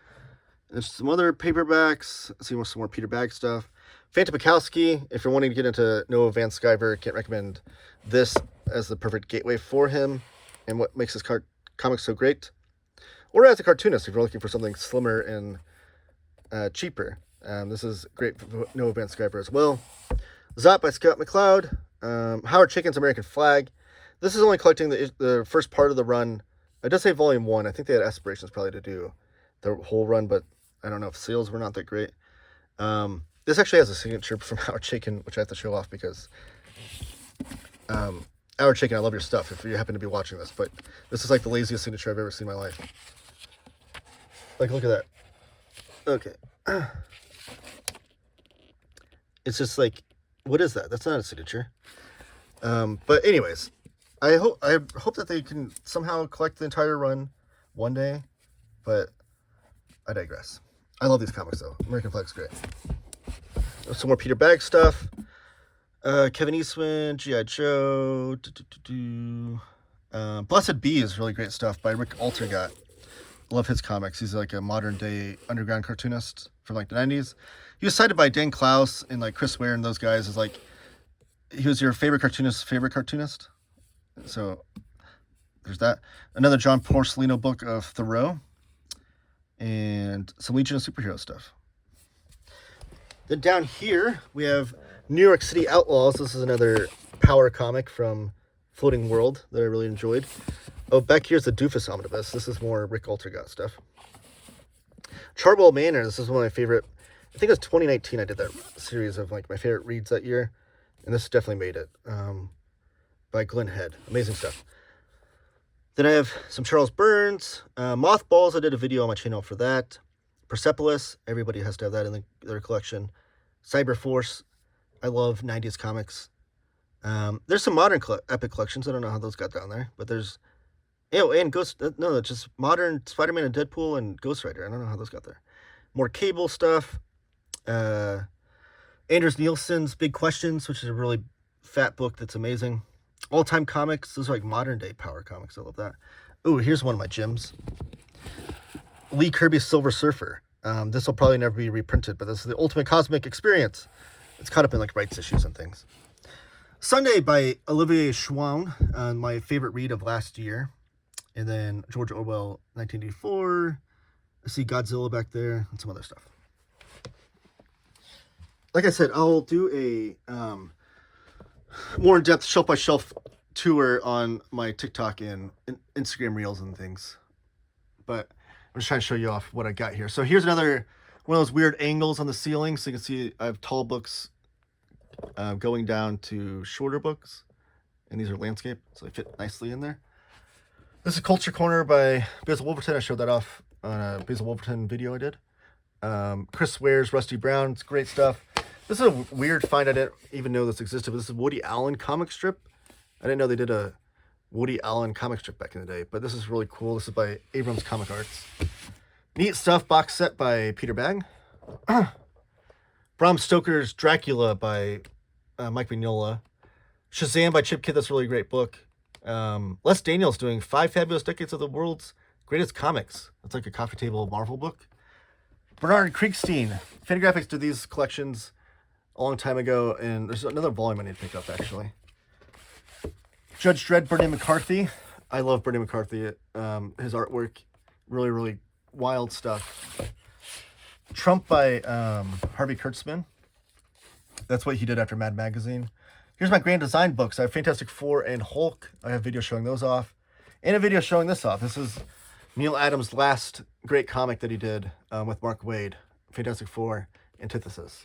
There's some other paperbacks. Let's see some more Peter Bagge stuff. Fanta Bukowski, if you're wanting to get into Noah Van Sciver, can't recommend this as the perfect gateway for him and what makes his comics so great. Or as a cartoonist, if you're looking for something slimmer and cheaper. This is great for Noah Van Sciver as well. Zot by Scott McCloud. Howard Chaykin's American Flag. This is only collecting the first part of the run. It does say volume 1. I think they had aspirations probably to do the whole run, but I don't know if sales were not that great. This actually has a signature from Howard Chaykin, which I have to show off because Howard Chaykin, I love your stuff if you happen to be watching this, but this is like the laziest signature I've ever seen in my life. Like, look at that. Okay. It's just like, what is that? That's not a signature. But anyways, I hope that they can somehow collect the entire run one day, but I digress. I love these comics though. American Flag's great. There's some more Peter Bagge stuff. Kevin Eastman, G.I. Joe. Blessed Bee is really great stuff by Rick Altergott. Love his comics. He's like a modern day underground cartoonist from like the 90s. He was cited by Dan Clowes and like Chris Ware and those guys as like, he was your favorite cartoonist. So there's that. Another John Porcellino book of Thoreau. And some Legion of Superhero stuff. Then down here, we have New York City Outlaws. This is another power comic from Floating World that I really enjoyed. Oh, back here's the Doofus Omnibus. This is more Rick Altergott stuff. Charbel Manor. This is one of my favorite. I think it was 2019 I did that series of like my favorite reads that year. And this definitely made it. By Glenn Head. Amazing stuff. Then I have some Charles Burns. Mothballs. I did a video on my channel for that. Persepolis. Everybody has to have that in their collection. Cyberforce. I love 90s comics. There's some modern epic collections. I don't know how those got down there. But there's... Oh, and Ghost... No, just modern Spider-Man and Deadpool and Ghost Rider. I don't know how those got there. More Cable stuff. Anders Nielsen's Big Questions, which is a really fat book that's amazing. All-time comics. Those are like modern-day power comics. I love that. Oh, here's one of my gems. Lee Kirby's Silver Surfer. This will probably never be reprinted, but this is the Ultimate Cosmic Experience. It's caught up in like rights issues and things. Sunday by Olivier Schwan, my favorite read of last year. And then George Orwell, 1984. I see Godzilla back there and some other stuff. Like I said, I'll do a more in-depth shelf-by-shelf tour on my TikTok and Instagram Reels and things. But I'm just trying to show you off what I got here. So here's another one of those weird angles on the ceiling. So you can see I have tall books going down to shorter books. And these are landscape, so they fit nicely in there. This is Culture Corner by Basil Wolverton. I showed that off on a Basil Wolverton video I did. Chris Ware's Rusty Brown. It's great stuff. This is a weird find. I didn't even know this existed, but this is Woody Allen comic strip. I didn't know they did a Woody Allen comic strip back in the day, but this is really cool. This is by Abrams Comic Arts. Neat stuff box set by Peter Bagge. Bram Stoker's Dracula by Mike Mignola. Shazam by Chip Kidd. That's a really great book. Les Daniels doing 5 Fabulous Decades of the World's Greatest Comics. It's like a coffee table Marvel book. Bernard Kriegstein. Fantagraphics did these collections a long time ago, and there's another volume I need to pick up, actually. Judge Dredd, Bernie McCarthy. I love Bernie McCarthy. His artwork, really, really wild stuff. Trump by Harvey Kurtzman. That's what he did after Mad Magazine. Here's my Grand Design books. I have Fantastic Four and Hulk. I have videos showing those off. And a video showing this off. This is Neil Adams' last great comic that he did with Mark Waid. Fantastic Four, Antithesis.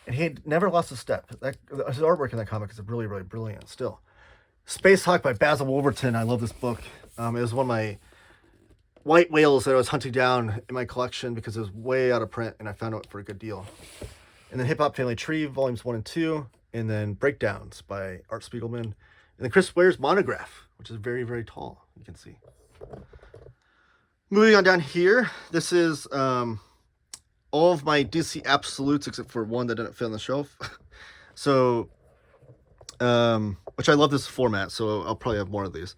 And he had never lost a step. His artwork in that comic is really, really brilliant still. Space Hawk by Basil Wolverton. I love this book. It was one of my white whales that I was hunting down in my collection because it was way out of print and I found it for a good deal. And then Hip Hop Family Tree, volumes 1 and 2. And then Breakdowns by Art Spiegelman. And then Chris Ware's Monograph, which is very, very tall, you can see. Moving on down here, this is all of my DC Absolutes except for one that didn't fit on the shelf. So, which I love this format, so I'll probably have more of these.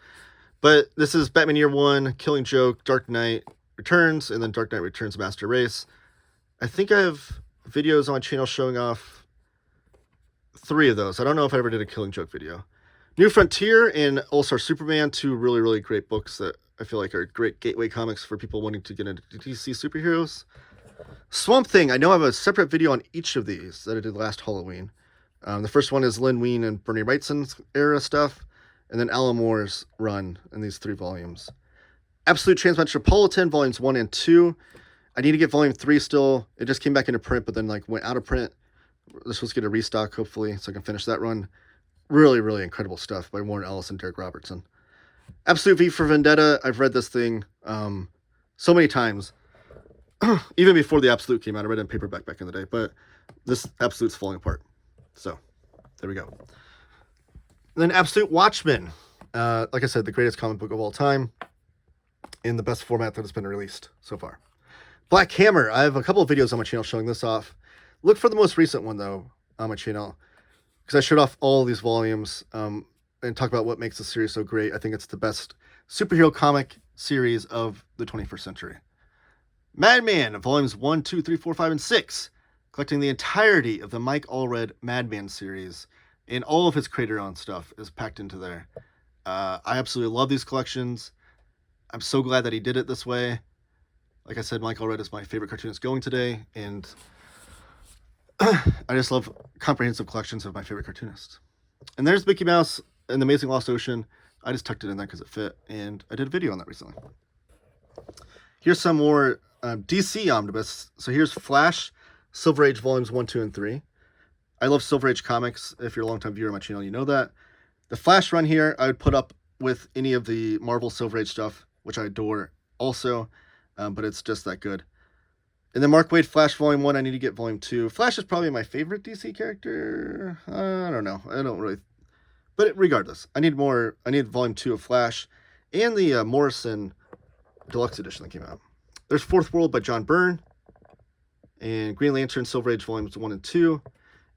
But this is Batman Year One, Killing Joke, Dark Knight Returns, and then Dark Knight Returns Master Race. I think I have videos on my channel showing off 3 of those. I don't know if I ever did a Killing Joke video. New Frontier and All-Star Superman, 2 really, really great books that I feel like are great gateway comics for people wanting to get into DC superheroes. Swamp Thing, I know I have a separate video on each of these that I did last Halloween. The first one is Lynn Wein and Bernie Wrightson's era stuff, and then Alan Moore's run in these 3 volumes. Absolute Transmetropolitan, volumes 1 and 2. I need to get volume 3 still. It just came back into print, but then like went out of print. They're supposed to get a restock, hopefully, so I can finish that run. Really, really incredible stuff by Warren Ellis and Derek Robertson. Absolute V for Vendetta. I've read this thing so many times. Even before the Absolute came out. I read it in paperback back in the day, but this Absolute's falling apart. So, there we go. And then Absolute Watchmen. Like I said, the greatest comic book of all time in the best format that has been released so far. Black Hammer. I have a couple of videos on my channel showing this off. Look for the most recent one, though, on my channel, because I showed off all these volumes and talk about what makes the series so great. I think it's the best superhero comic series of the 21st century. Madman, volumes 1, 2, 3, 4, 5, and 6, collecting the entirety of the Mike Allred Madman series, and all of his creator-owned stuff is packed into there. I absolutely love these collections. I'm so glad that he did it this way. Like I said, Mike Allred is my favorite cartoonist going today, and I just love comprehensive collections of my favorite cartoonists. And there's Mickey Mouse and the Amazing Lost Ocean. I just tucked it in there because it fit, and I did a video on that recently. Here's some more DC Omnibus. So here's Flash, Silver Age volumes 1, 2, and 3. I love Silver Age comics. If you're a longtime viewer of my channel, you know that. The Flash run here, I would put up with any of the Marvel Silver Age stuff, which I adore also, but it's just that good. And then Mark Waid Flash Volume 1, I need to get Volume 2. Flash is probably my favorite DC character. I don't know. I don't really... But regardless, I need more. I need Volume 2 of Flash and the Morrison Deluxe Edition that came out. There's Fourth World by John Byrne and Green Lantern Silver Age Volumes 1 and 2.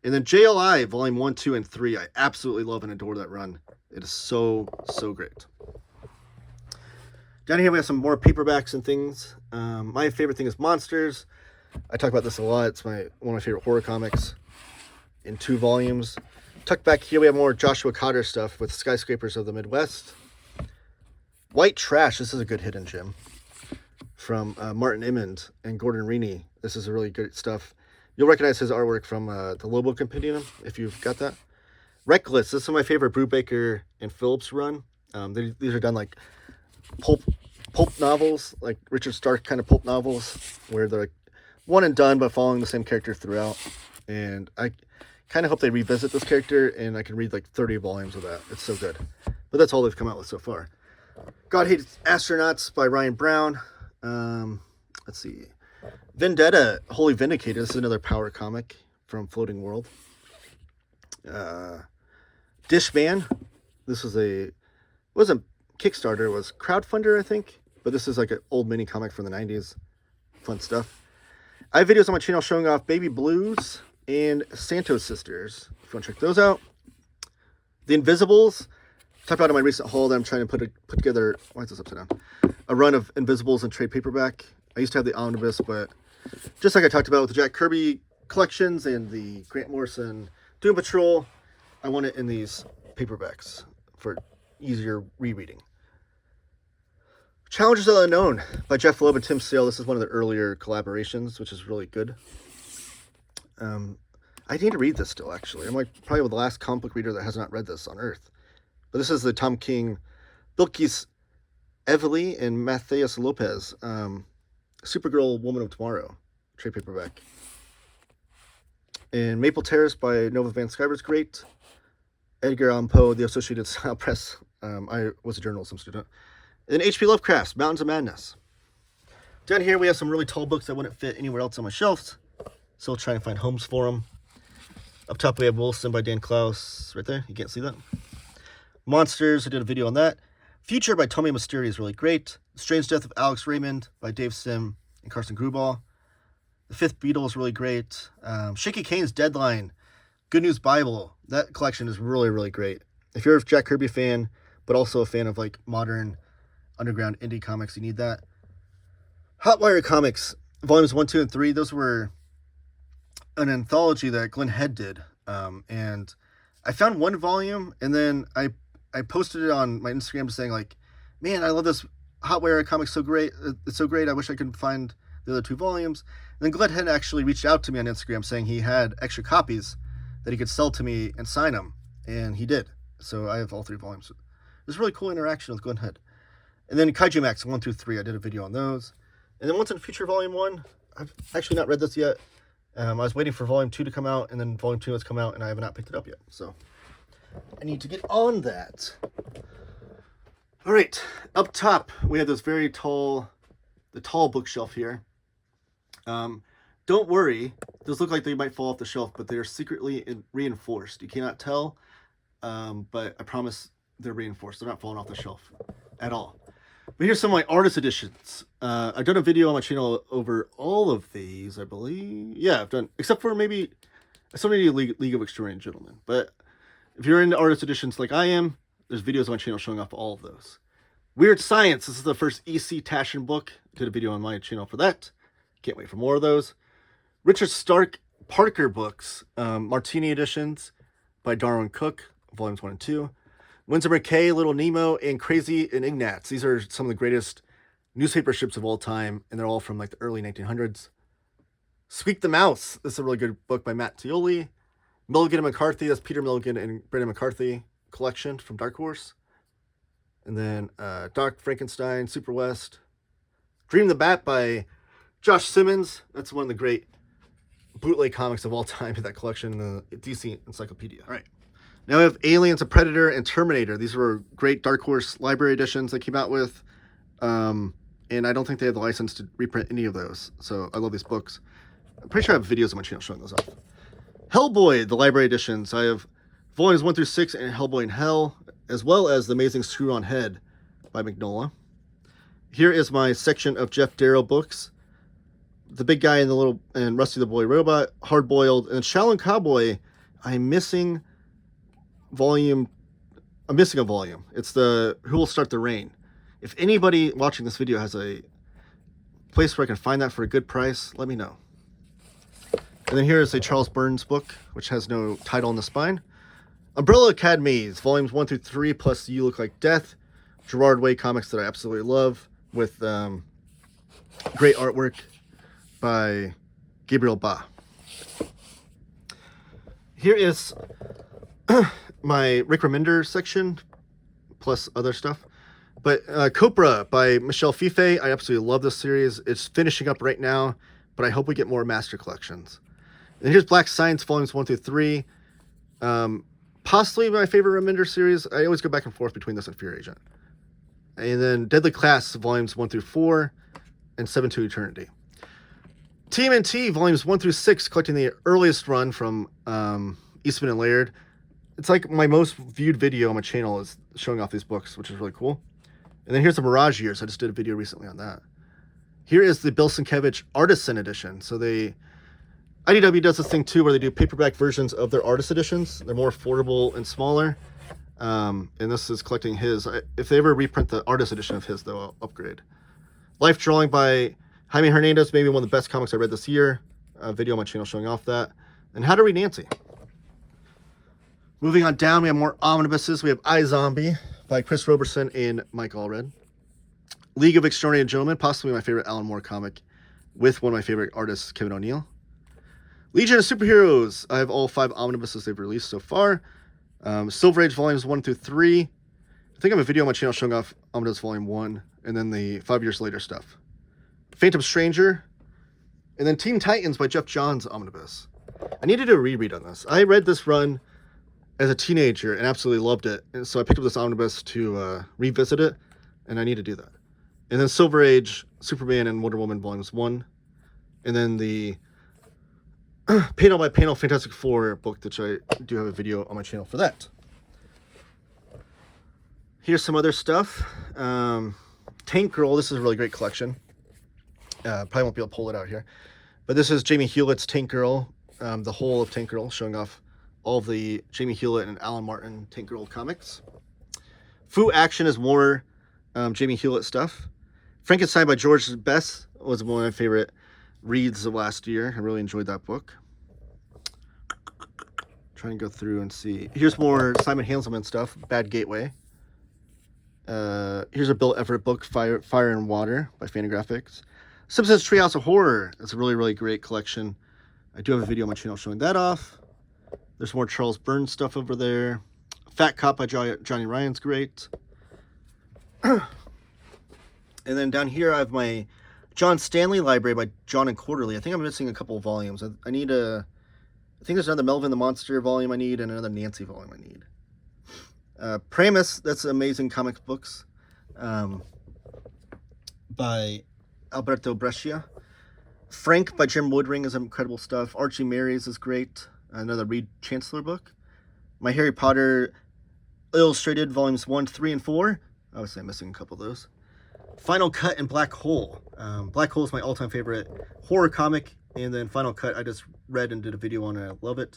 And then JLI Volume 1, 2, and 3. I absolutely love and adore that run. It is so, so great. Down here we have some more paperbacks and things. My favorite thing is Monsters. I talk about this a lot. It's one of my favorite horror comics in 2 volumes. Tucked back here we have more Joshua Cotter stuff with Skyscrapers of the Midwest. White Trash. This is a good hidden gem from Martin Emmond and Gordon Reaney. This is a really good stuff. You'll recognize his artwork from the Lobo Compendium if you've got that. Reckless. This is my favorite Brubaker and Phillips run. These are done like pulp novels, like Richard Stark kind of pulp novels, where they're like one and done but following the same character throughout. And I kind of hope they revisit this character and I can read like 30 volumes of that. It's so good. But that's all they've come out with so far. God Hates Astronauts by Ryan Brown. Let's see. Vendetta, Holy Vindicated. This is another power comic from Floating World. Dishman. This was wasn't Kickstarter, it was crowdfunder, I think. But this is like an old mini comic from the 90s. Fun stuff. I have videos on my channel showing off Baby Blues and Santos Sisters, if you want to check those out. The Invisibles. Talked about in my recent haul that I'm trying to put together. Why is this upside down? A run of Invisibles in trade paperback. I used to have the Omnibus, but just like I talked about with the Jack Kirby collections and the Grant Morrison Doom Patrol, I want it in these paperbacks for easier rereading. Challengers of the Unknown by Jeff Loeb and Tim Sale. This is one of the earlier collaborations, which is really good. I need to read this still, actually. I'm like probably the last comic book reader that has not read this on Earth. But this is the Tom King, Bilquis Evely, and Matthias Lopez, Supergirl Woman of Tomorrow, trade paperback. And Maple Terrace by Nova Van Sciver's great. Edgar Allan Poe, The Associated Press. I was a journalism student. And H.P. Lovecraft's Mountains of Madness. Down here we have some really tall books that wouldn't fit anywhere else on my shelves. Still trying to find homes for them. Up top we have Wilson by Dan Clowes, right there. You can't see that. Monsters, I did a video on that. Future by Tommy Mystery is really great. The Strange Death of Alex Raymond by Dave Sim and Carson Gruball. The Fifth Beatle is really great. Shaky Kane's Deadline, Good News Bible. That collection is really, really great. If you're a Jack Kirby fan, but also a fan of like modern underground indie comics, you need that. Hotwire Comics, volumes 1, 2, and 3. Those were an anthology that Glenn Head did. And I found one volume, and then I posted it on my Instagram saying like, man, I love this Hotwire Comics so great. It's so great. I wish I could find the other 2 volumes. And then Glenn Head actually reached out to me on Instagram saying he had extra copies that he could sell to me and sign them. And he did. So I have all 3 volumes. It was a really cool interaction with Glenn Head. And then Kaiju Max 1 through 3. I did a video on those. And then Once in Future Volume 1. I've actually not read this yet. I was waiting for Volume 2 to come out, and then Volume 2 has come out, and I have not picked it up yet. So I need to get on that. All right, up top, we have this very tall, the tall bookshelf here. Don't worry, those look like they might fall off the shelf, but they're secretly reinforced. You cannot tell, but I promise they're reinforced. They're not falling off the shelf at all. But here's some of my artist editions. I've done a video on my channel over all of these, I believe. Yeah, I've done, except for maybe somebody League of Extraordinary Gentlemen. But if you're into artist editions like I am, there's videos on my channel showing off all of those. Weird Science. This is the first EC Taschen book. Did a video on my channel for that. Can't wait for more of those. Richard Stark Parker books. Martini editions by Darwin Cook, volumes 1 and 2. Winsor McKay, Little Nemo, and Krazy and Ignatz. These are some of the greatest newspaper strips of all time, and they're all from like the early 1900s. Squeak the Mouse. This is a really good book by Matt Tioli. Milligan and McCarthy. That's Peter Milligan and Brandon McCarthy collection from Dark Horse. And then Doc Frankenstein, Super West. Dream the Bat by Josh Simmons. That's one of the great bootleg comics of all time in that collection, the DC Encyclopedia. All right. Now we have Aliens, a Predator, and Terminator. These were great Dark Horse library editions they came out with. And I don't think they have the license to reprint any of those. So I love these books. I'm pretty sure I have videos on my channel showing those off. Hellboy, the library editions. I have volumes 1 through 6 and Hellboy in Hell, as well as The Amazing Screw on Head by Mignola. Here is my section of Jeff Darrow books. The Big Guy and Rusty the Boy Robot, Hard Boiled, and Shaolin Cowboy. I'm missing a volume. It's the Who Will Start the Rain. If anybody watching this video has a place where I can find that for a good price, let me know. And then here is a Charles Burns book, which has no title on the spine. Umbrella Academies, volumes 1 through 3, plus You Look Like Death. Gerard Way comics that I absolutely love, with great artwork by Gabriel Ba. Here is my Rick Remender section, plus other stuff. But Copra by Michel Fife, I absolutely love this series. It's finishing up right now, but I hope we get more master collections. And here's Black Science, volumes 1 through 3. Possibly my favorite Remender series. I always go back and forth between this and Fear Agent. And then Deadly Class, volumes 1 through 4, and 7 to Eternity. TMNT, volumes 1 through 6, collecting the earliest run from Eastman and Laird. It's like my most viewed video on my channel is showing off these books, which is really cool. And then here's the Mirage Years. I just did a video recently on that. Here is the Bill Sienkiewicz Artisan Edition. So IDW does this thing too, where they do paperback versions of their artist editions. They're more affordable and smaller. And this is collecting his. If they ever reprint the artist edition of his, they'll upgrade. Life Drawing by Jaime Hernandez, maybe one of the best comics I read this year. A video on my channel showing off that. And How to Read Nancy. Moving on down, we have more omnibuses. We have iZombie by Chris Roberson and Mike Allred. League of Extraordinary Gentlemen, possibly my favorite Alan Moore comic, with one of my favorite artists, Kevin O'Neill. Legion of Superheroes. I have all 5 omnibuses they've released so far. Silver Age volumes 1 through 3. I think I have a video on my channel showing off Omnibus volume 1, and then the 5 years later stuff. Phantom Stranger, and then Teen Titans by Jeff Johns omnibus. I need to do a reread on this. I read this run as a teenager and absolutely loved it, and so I picked up this omnibus to revisit it, and I need to do that. And then Silver Age, Superman and Wonder Woman volumes 1, and then the panel by panel Fantastic Four book, which I do have a video on my channel for that. Here's some other stuff. Tank Girl, this is a really great collection. Probably won't be able to pull it out here. But this is Jamie Hewlett's Tank Girl, the whole of Tank Girl, showing off all of the Jamie Hewlett and Alan Martin Tank Girl comics. Fu Action is more Jamie Hewlett stuff. Frankenstein by George Best was one of my favorite reads of last year. I really enjoyed that book. Trying to go through and see. Here's more Simon Hanselmann stuff. Bad Gateway. Here's a Bill Everett book, Fire and Water by Fantagraphics. Simpsons Treehouse of Horror. It's a really, really great collection. I do have a video on my channel showing that off. There's more Charles Burns stuff over there. Fat Cop by Johnny Ryan's great. And then down here I have my John Stanley library by John and Quarterly. I think I'm missing a couple of volumes. I need a... I think there's another Melvin the Monster volume I need and another Nancy volume I need. Primus, that's Amazing Comics Books by Alberto Brescia. Frank by Jim Woodring is incredible stuff. Archie Marries is great. Another Reed Chancellor book. My Harry Potter Illustrated Volumes 1, 3, and 4. Obviously, I'm missing a couple of those. Final Cut and Black Hole. Black Hole is my all-time favorite horror comic. And then Final Cut, I just read and did a video on it. I love it.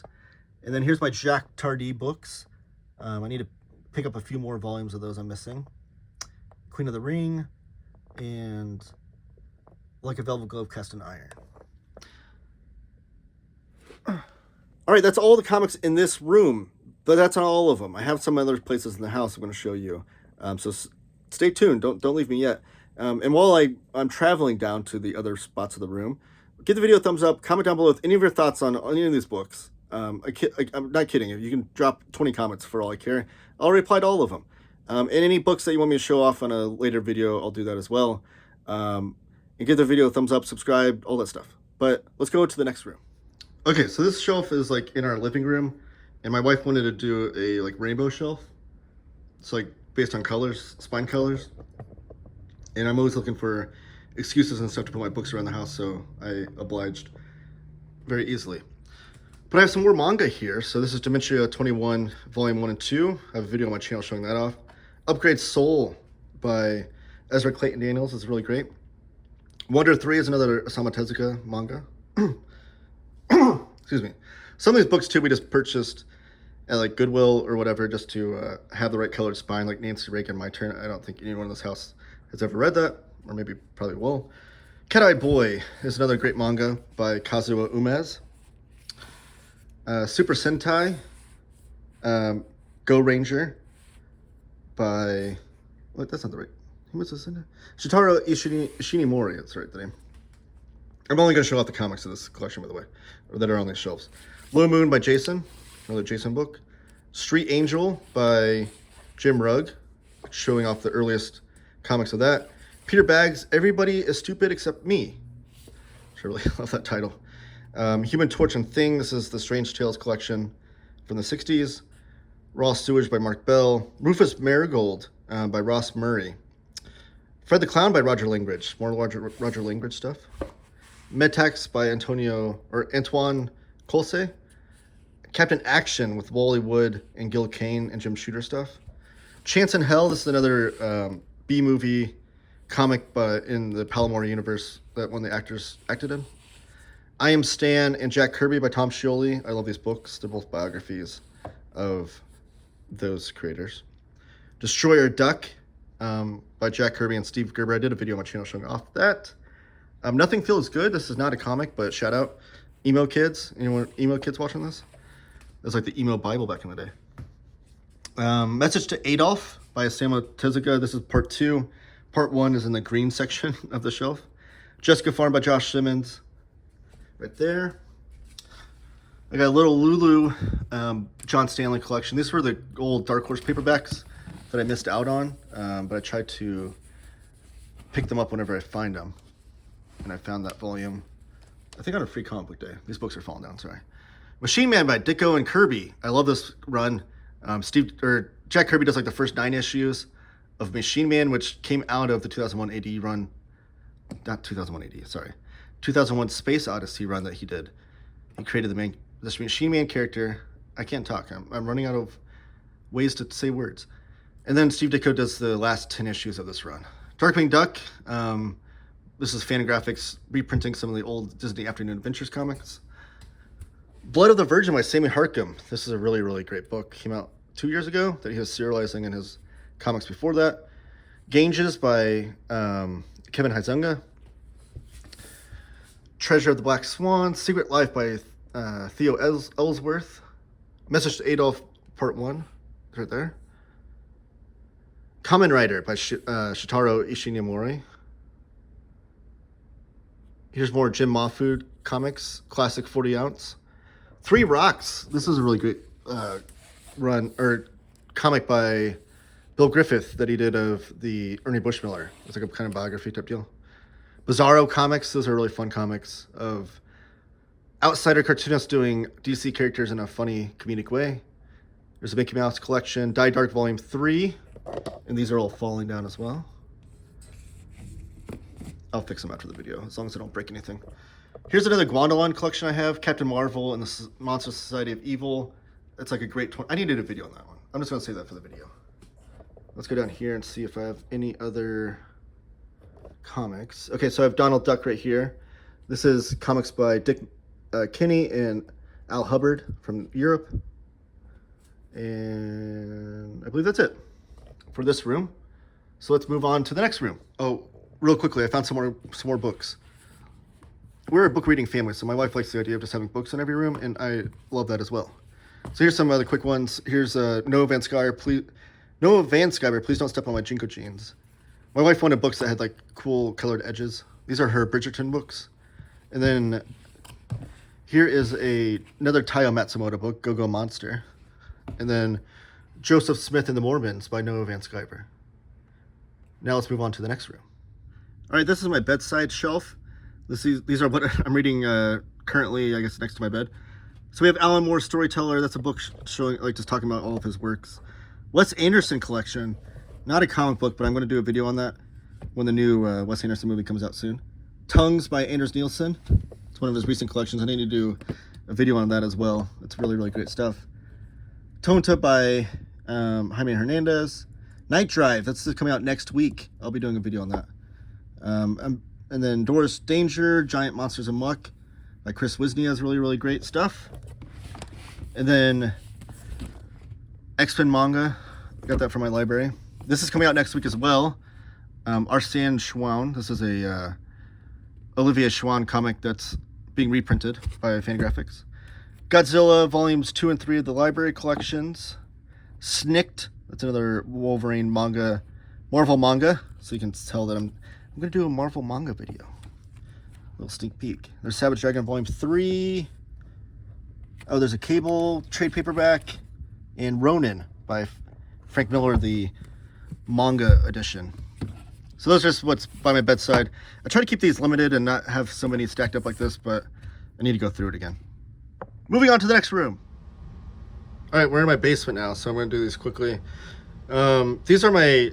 And then here's my Jack Tardy books. I need to pick up a few more volumes of those I'm missing. Queen of the Ring and Like a Velvet Glove Cast in Iron. All right, that's all the comics in this room, but that's not all of them. I have some other places in the house I'm going to show you. So stay tuned. Don't leave me yet. And while I'm traveling down to the other spots of the room, give the video a thumbs up. Comment down below with any of your thoughts on any of these books. I'm not kidding. You can drop 20 comments for all I care. I'll reply to all of them. And any books that you want me to show off on a later video, I'll do that as well. And give the video a thumbs up, subscribe, all that stuff. But let's go to the next room. Okay, so this shelf is like in our living room, and my wife wanted to do a like rainbow shelf. It's like based on colors, spine colors. And I'm always looking for excuses and stuff to put my books around the house, so I obliged very easily. But I have some more manga here. So this is Dementia 21, Volume 1 and 2. I have a video on my channel showing that off. Upgrade Soul by Ezra Clayton Daniels is really great. Wonder 3 is another Osamu Tezuka manga. Excuse me. Some of these books too we just purchased at like Goodwill or whatever just to have the right colored spine, like Nancy Reagan, My Turn. I don't think anyone in this house has ever read that, or maybe probably will. Cat-Eyed Boy is another great manga by Kazuo Umez. Super Sentai, Go Ranger by, what, that's not the right, who was this in? Shitaro Ishinomori, that's right, the name. I'm only going to show off the comics of this collection, by the way, or that are on these shelves. Low Moon by Jason, another Jason book. Street Angel by Jim Rugg, showing off the earliest comics of that. Peter Baggs, Everybody is Stupid Except Me. I really love that title. Human Torch and Thing, this is the Strange Tales collection from the 60s. Raw Sewage by Mark Bell. Rufus Marigold by Ross Murray. Fred the Clown by Roger Langridge. More Roger Langridge stuff. Metax by Antoine Colse. Captain Action with Wally Wood and Gil Kane and Jim Shooter stuff. Chance in Hell, this is another B-movie comic in the Palomar universe that one of the actors acted in. I Am Stan and Jack Kirby by Tom Scioli. I love these books. They're both biographies of those creators. Destroyer Duck by Jack Kirby and Steve Gerber. I did a video on my channel showing off that. Nothing Feels Good. This is not a comic, but shout out. Emo Kids. Anyone emo kids watching this? It was like the emo Bible back in the day. Message to Adolf by Osamu Tezuka. This is part 2. Part 1 is in the green section of the shelf. Jessica Farm by Josh Simmons. Right there. I got a little Lulu John Stanley collection. These were the old Dark Horse paperbacks that I missed out on, but I tried to pick them up whenever I find them. And I found that volume, I think on a free comic book day. These books are falling down, sorry. Machine Man by Ditko and Kirby. I love this run. Jack Kirby does like the first 9 issues of Machine Man, which came out of the 2001 AD run. Not 2001 AD, sorry. 2001 Space Odyssey run that he did. He created this Machine Man character. I can't talk. I'm running out of ways to say words. And then Steve Ditko does the last 10 issues of this run. Darkwing Duck. This is Fantagraphics reprinting some of the old Disney Afternoon Adventures comics. Blood of the Virgin by Sammy Harcum. This is a really, really great book. Came out 2 years ago that he was serializing in his comics before that. Ganges by Kevin Huizenga. Treasure of the Black Swan. Secret Life by Theo Ellsworth. Message to Adolf Part 1. Right there. Kamen Rider by Shitaro Ishinomori. Here's more Jim Mahfood comics. Classic 40 ounce. Three Rocks. This is a really great run or comic by Bill Griffith that he did of the Ernie Bushmiller. It's like a kind of biography type deal. Bizarro comics. Those are really fun comics of outsider cartoonists doing DC characters in a funny comedic way. There's a Mickey Mouse collection. Die Dark Volume 3. And these are all falling down as well. I'll fix them after the video, as long as I don't break anything. Here's another Guandalon collection I have. Captain Marvel and the Monster Society of Evil. It's like a great... I need to do a video on that one. I'm just going to save that for the video. Let's go down here and see if I have any other comics. Okay, so I have Donald Duck right here. This is comics by Dick Kinney and Al Hubbard from Europe. And I believe that's it for this room. So let's move on to the next room. Oh, real quickly, I found some more books. We're a book reading family, so my wife likes the idea of just having books in every room, and I love that as well. So here's some other quick ones. Here's Noah Van Sciver, please don't step on my Jinko jeans. My wife wanted books that had like cool colored edges. These are her Bridgerton books. And then here is another Taiyo Matsumoto book, Go Go Monster. And then Joseph Smith and the Mormons by Noah Van Sciver. Now let's move on to the next room. All right, this is my bedside shelf. These are what I'm reading currently, I guess, next to my bed. So we have Alan Moore's Storyteller. That's a book showing, like, just talking about all of his works. Wes Anderson collection. Not a comic book, but I'm going to do a video on that when the new Wes Anderson movie comes out soon. Tongues by Anders Nielsen. It's one of his recent collections. I need to do a video on that as well. It's really, really great stuff. Tonta by Jaime Hernandez. Night Drive. That's coming out next week. I'll be doing a video on that. And then Doris Danger, Giant Monsters Amok by Chris Wisnia has really, really great stuff. And then X-Men manga. I got that from my library. This is coming out next week as well. Arsène Schwann. This is a Olivier Schwann comic that's being reprinted by Fantagraphics. Godzilla Volumes 2 and 3 of the library collections. Snicked. That's another Wolverine manga, Marvel manga. So you can tell that I'm going to do a Marvel manga video. A little sneak peek. There's Savage Dragon Volume 3. Oh, there's a Cable trade paperback. And Ronin by Frank Miller, the manga edition. So those are just what's by my bedside. I try to keep these limited and not have so many stacked up like this, but I need to go through it again. Moving on to the next room. All right, we're in my basement now, so I'm going to do these quickly. These are my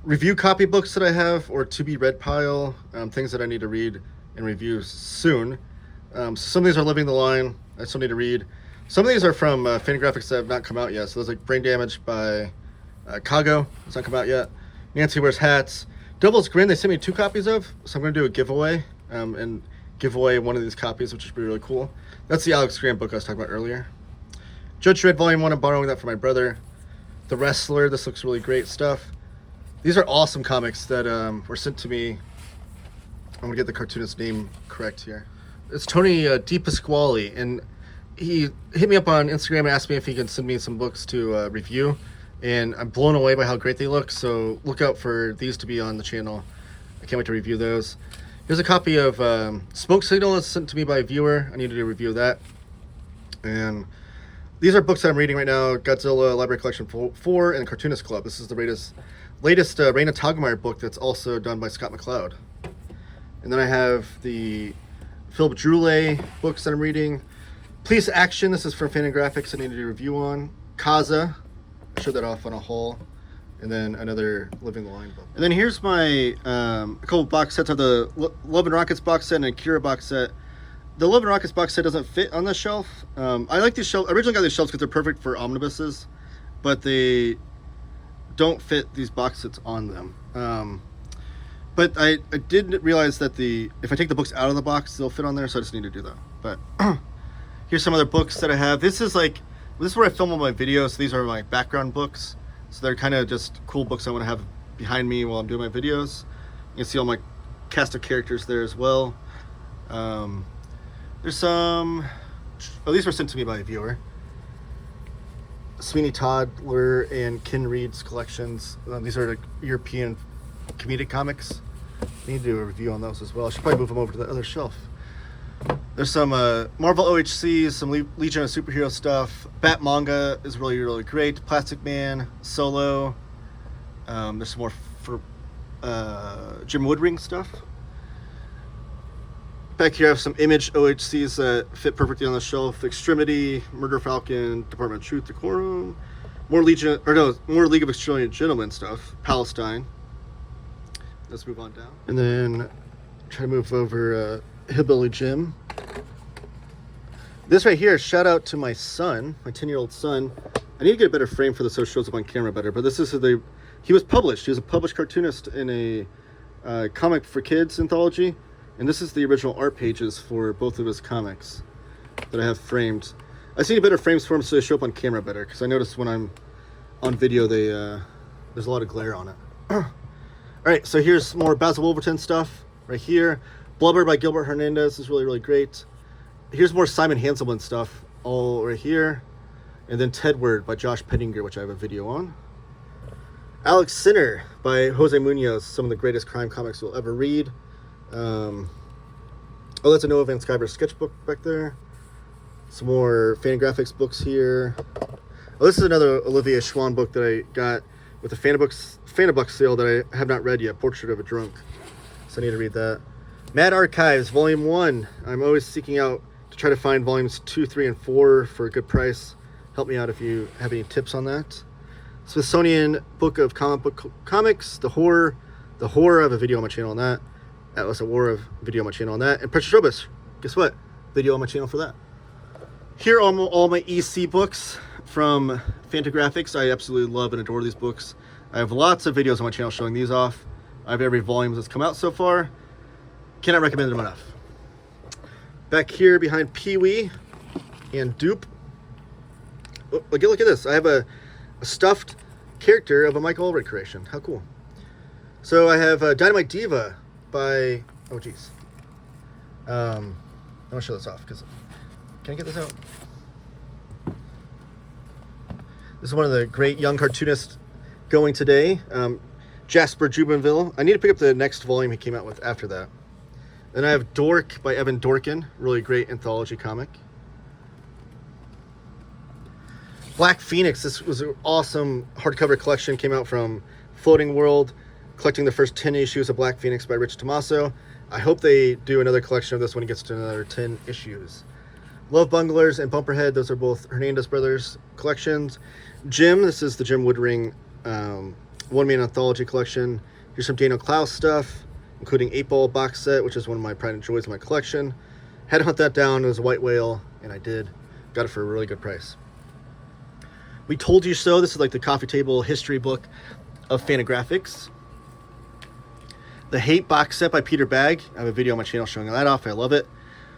review copy books that I have, or to be read pile, things that I need to read and review soon. Some of these are Living the Line. I still need to read. Some of these are from Fantagraphics that have not come out yet. So there's like Brain Damage by Kago. It's not come out yet. Nancy Wears Hats. Devil's Grin, they sent me 2 copies of, so I'm going to do a giveaway and give away one of these copies, which would be really cool. That's the Alex Grant book I was talking about earlier. Judge Dredd Volume 1, I'm borrowing that from my brother. The Wrestler, this looks really great stuff. These are awesome comics that were sent to me. I'm going to get the cartoonist's name correct here. It's Tony DePasquale, and he hit me up on Instagram and asked me if he could send me some books to review. And I'm blown away by how great they look, so look out for these to be on the channel. I can't wait to review those. Here's a copy of Smoke Signal that's sent to me by a viewer. I need to do a review of that. And these are books that I'm reading right now. Godzilla Library Collection 4 and Cartoonist Club. This is the latest Raina Togmeyer book that's also done by Scott McCloud. And then I have the Philip Droulet books that I'm reading. Police Action, this is from Fantagraphics I need to do a review on. Kaza, I showed that off on a haul. And then another Living the Line book. And then here's my a couple box sets of the Love and Rockets box set and Akira box set. the Love and Rockets box set doesn't fit on the shelf. I like these shelves. I originally got these shelves because they're perfect for omnibuses, but they don't fit these box sets on them. But I did realize that if I take the books out of the box, they'll fit on there, so I just need to do that. But here's some other books that I have. This is where I film all my videos. So these are my background books. So they're kind of just cool books I want to have behind me while I'm doing my videos. You can see all my cast of characters there as well. There's some... Oh, these were sent to me by a viewer. Sweeney Toddler and Ken Reed's collections. These are the European comedic comics. I need to do a review on those as well. I should probably move them over to the other shelf. There's some Marvel OHCs, some Legion of Superhero stuff. Bat Manga is really, really great. Plastic Man, Solo. There's some more for Jim Woodring stuff. Back here I have some Image OHCs that fit perfectly on the shelf. Extremity, Murder Falcon, Department of Truth, Decorum. More League of Extraordinary Gentlemen stuff. Palestine. Let's move on down. And then try to move over Hillbilly Jim. This right here, shout out to my son, my 10-year-old son. I need to get a better frame for this so it shows up on camera better, but this is he was published. He was a published cartoonist in a comic for kids anthology. And this is the original art pages for both of his comics that I have framed. I just need better frames for them so they show up on camera better, because I noticed when I'm on video, there's a lot of glare on it. All right, so here's more Basil Wolverton stuff right here. Blubber by Gilbert Hernandez is really, really great. Here's more Simon Hanselmann stuff all right here. And then Tedward by Josh Pettinger, which I have a video on. Alex Sinner by Jose Munoz, some of the greatest crime comics you'll ever read. Oh, that's a Noah Van Sciver sketchbook back there. Some more Fantagraphics books here. Oh, this is another Olivier Schwan book that I got with the Fantabucks sale that I have not read yet, Portrait of a Drunk. So I need to read that. Mad Archives, Volume 1. I'm always seeking out to try to find Volumes 2, 3, and 4 for a good price. Help me out if you have any tips on that. Smithsonian Book of Comics, The Horror. I have a video on my channel on that. Atlas of War, video on my channel on that. And Petrobus, guess what? Video on my channel for that. Here are all my EC books from Fantagraphics. I absolutely love and adore these books. I have lots of videos on my channel showing these off. I have every volume that's come out so far. Cannot recommend them enough. Back here behind Pee-wee and Dupe. Oh, look at this. I have a stuffed character of a Michael Allred creation. How cool. So I have Dynamite Diva by, oh geez. I'm gonna show this off because, can I get this out? This is one of the great young cartoonists going today, Jasper Jubenville. I need to pick up the next volume he came out with after that. Then I have Dork by Evan Dorkin, really great anthology comic. Black Phoenix, this was an awesome hardcover collection, came out from Floating World, collecting the first 10 issues of Black Phoenix by Rich Tommaso. I hope they do another collection of this when it gets to another 10 issues. Love Bunglers and Bumperhead, those are both Hernandez Brothers collections. Jim, this is the Jim Woodring one-man anthology collection. Here's some Daniel Clowes stuff, including 8-Ball box set, which is one of my pride and joys of my collection. Had to hunt that down. It was a white whale, and I did. Got it for a really good price. We Told You So. This is like the coffee table history book of Fantagraphics. The Hate box set by Peter Bagg. I have a video on my channel showing that off. I love it.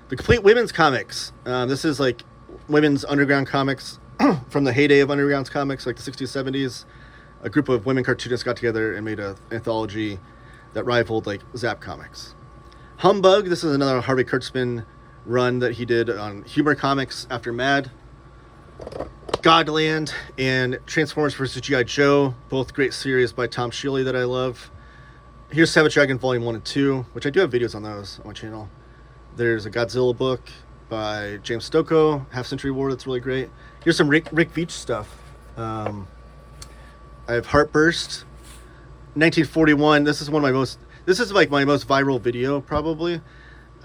The Complete Women's Comics. This is like women's underground comics from the heyday of underground comics, like the 60s, 70s. A group of women cartoonists got together and made an anthology that rivaled like Zap Comics. Humbug. This is another Harvey Kurtzman run that he did on humor comics after Mad. Godland and Transformers vs. G.I. Joe. Both great series by Tom Shealy that I love. Here's Savage Dragon Volume 1 and 2, which I do have videos on those on my channel. There's a Godzilla book by James Stocco, Half Century War, that's really great. Here's some Rick Veitch stuff. I have Heartburst, 1941. This is like my most viral video, probably.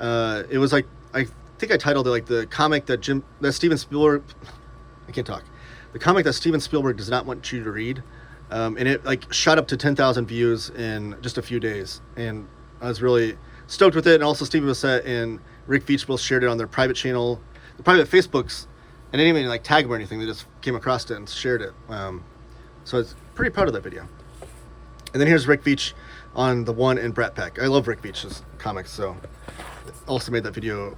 It was like, I think I titled it like the comic that Steven Spielberg, I can't talk. The comic that Steven Spielberg does not want you to read. And it like shot up to 10,000 views in just a few days. And I was really stoked with it. And also Steven was set in Rick Veitch both shared it on their private channel, the private Facebooks, and they didn't even like tag them or anything. They just came across it and shared it. So I was pretty proud of that video. And then here's Rick Veitch on the one in Brat Pack. I love Rick Veitch's comics, so also made that video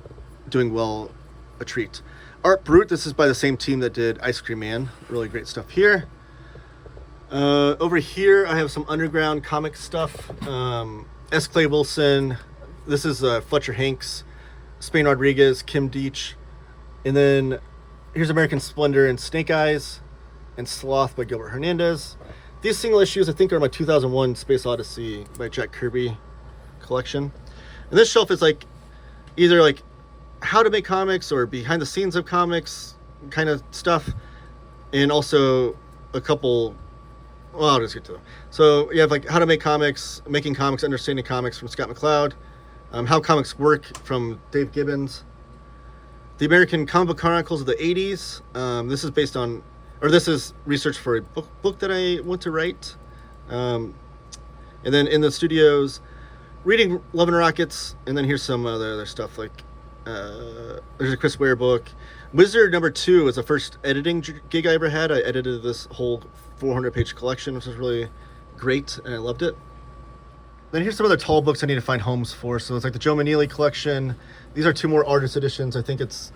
doing well a treat. Art Brut, this is by the same team that did Ice Cream Man. Really great stuff here. Over here, I have some underground comic stuff. S. Clay Wilson. This is Fletcher Hanks, Spain Rodriguez, Kim Deitch. And then here's American Splendor and Snake Eyes and Sloth by Gilbert Hernandez. These single issues, I think, are my 2001 Space Odyssey by Jack Kirby collection. And this shelf is like either like how to make comics or behind the scenes of comics kind of stuff. And also a couple, well, I'll just get to them. So you have like how to make comics, making comics, understanding comics from Scott McCloud. How comics work from Dave Gibbons. The American Comic Book Chronicles of the 80s. This is based on, or this is research for a book that I want to write. And then in the studios, reading Love and Rockets, and then here's some other stuff like, there's a Chris Ware book. Wizard #2 was the first editing gig I ever had. I edited this whole 400-page collection, which was really great, and I loved it. Then here's some other tall books I need to find homes for. So it's like the Joe Maneely collection. These are two more artist editions. I think it's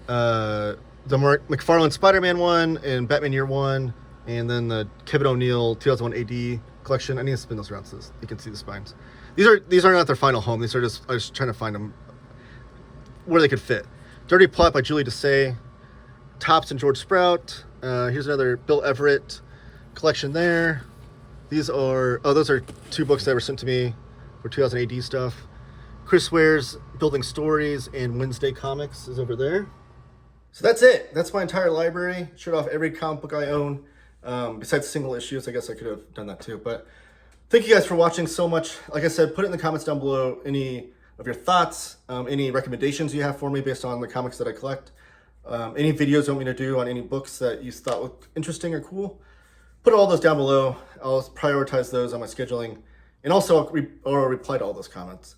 the McFarlane Spider-Man one and Batman Year One, and then the Kevin O'Neill 2001 AD collection. I need to spin those around so you can see the spines. These are not their final home. These are just, I was trying to find them where they could fit. Dirty Plot by Julie Desay, Tops and George Sprout. Here's another Bill Everett collection there. These are, those are two books that were sent to me for 2000 AD stuff. Chris Ware's Building Stories and Wednesday Comics is over there. So that's it. That's my entire library. Showed off every comic book I own. Besides single issues, I guess I could have done that too. But thank you guys for watching so much. Like I said, put it in the comments down below any of your thoughts, any recommendations you have for me based on the comics that I collect. Any videos you want me to do on any books that you thought looked interesting or cool. Put all those down below. I'll prioritize those on my scheduling. And also, I'll reply to all those comments.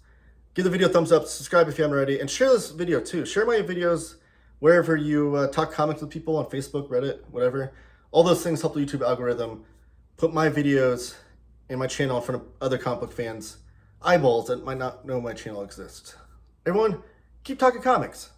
Give the video a thumbs up, subscribe if you haven't already, and share this video too. Share my videos wherever you talk comics with people on Facebook, Reddit, whatever. All those things help the YouTube algorithm put my videos and my channel in front of other comic book fans' eyeballs that might not know my channel exists. Everyone, keep talking comics.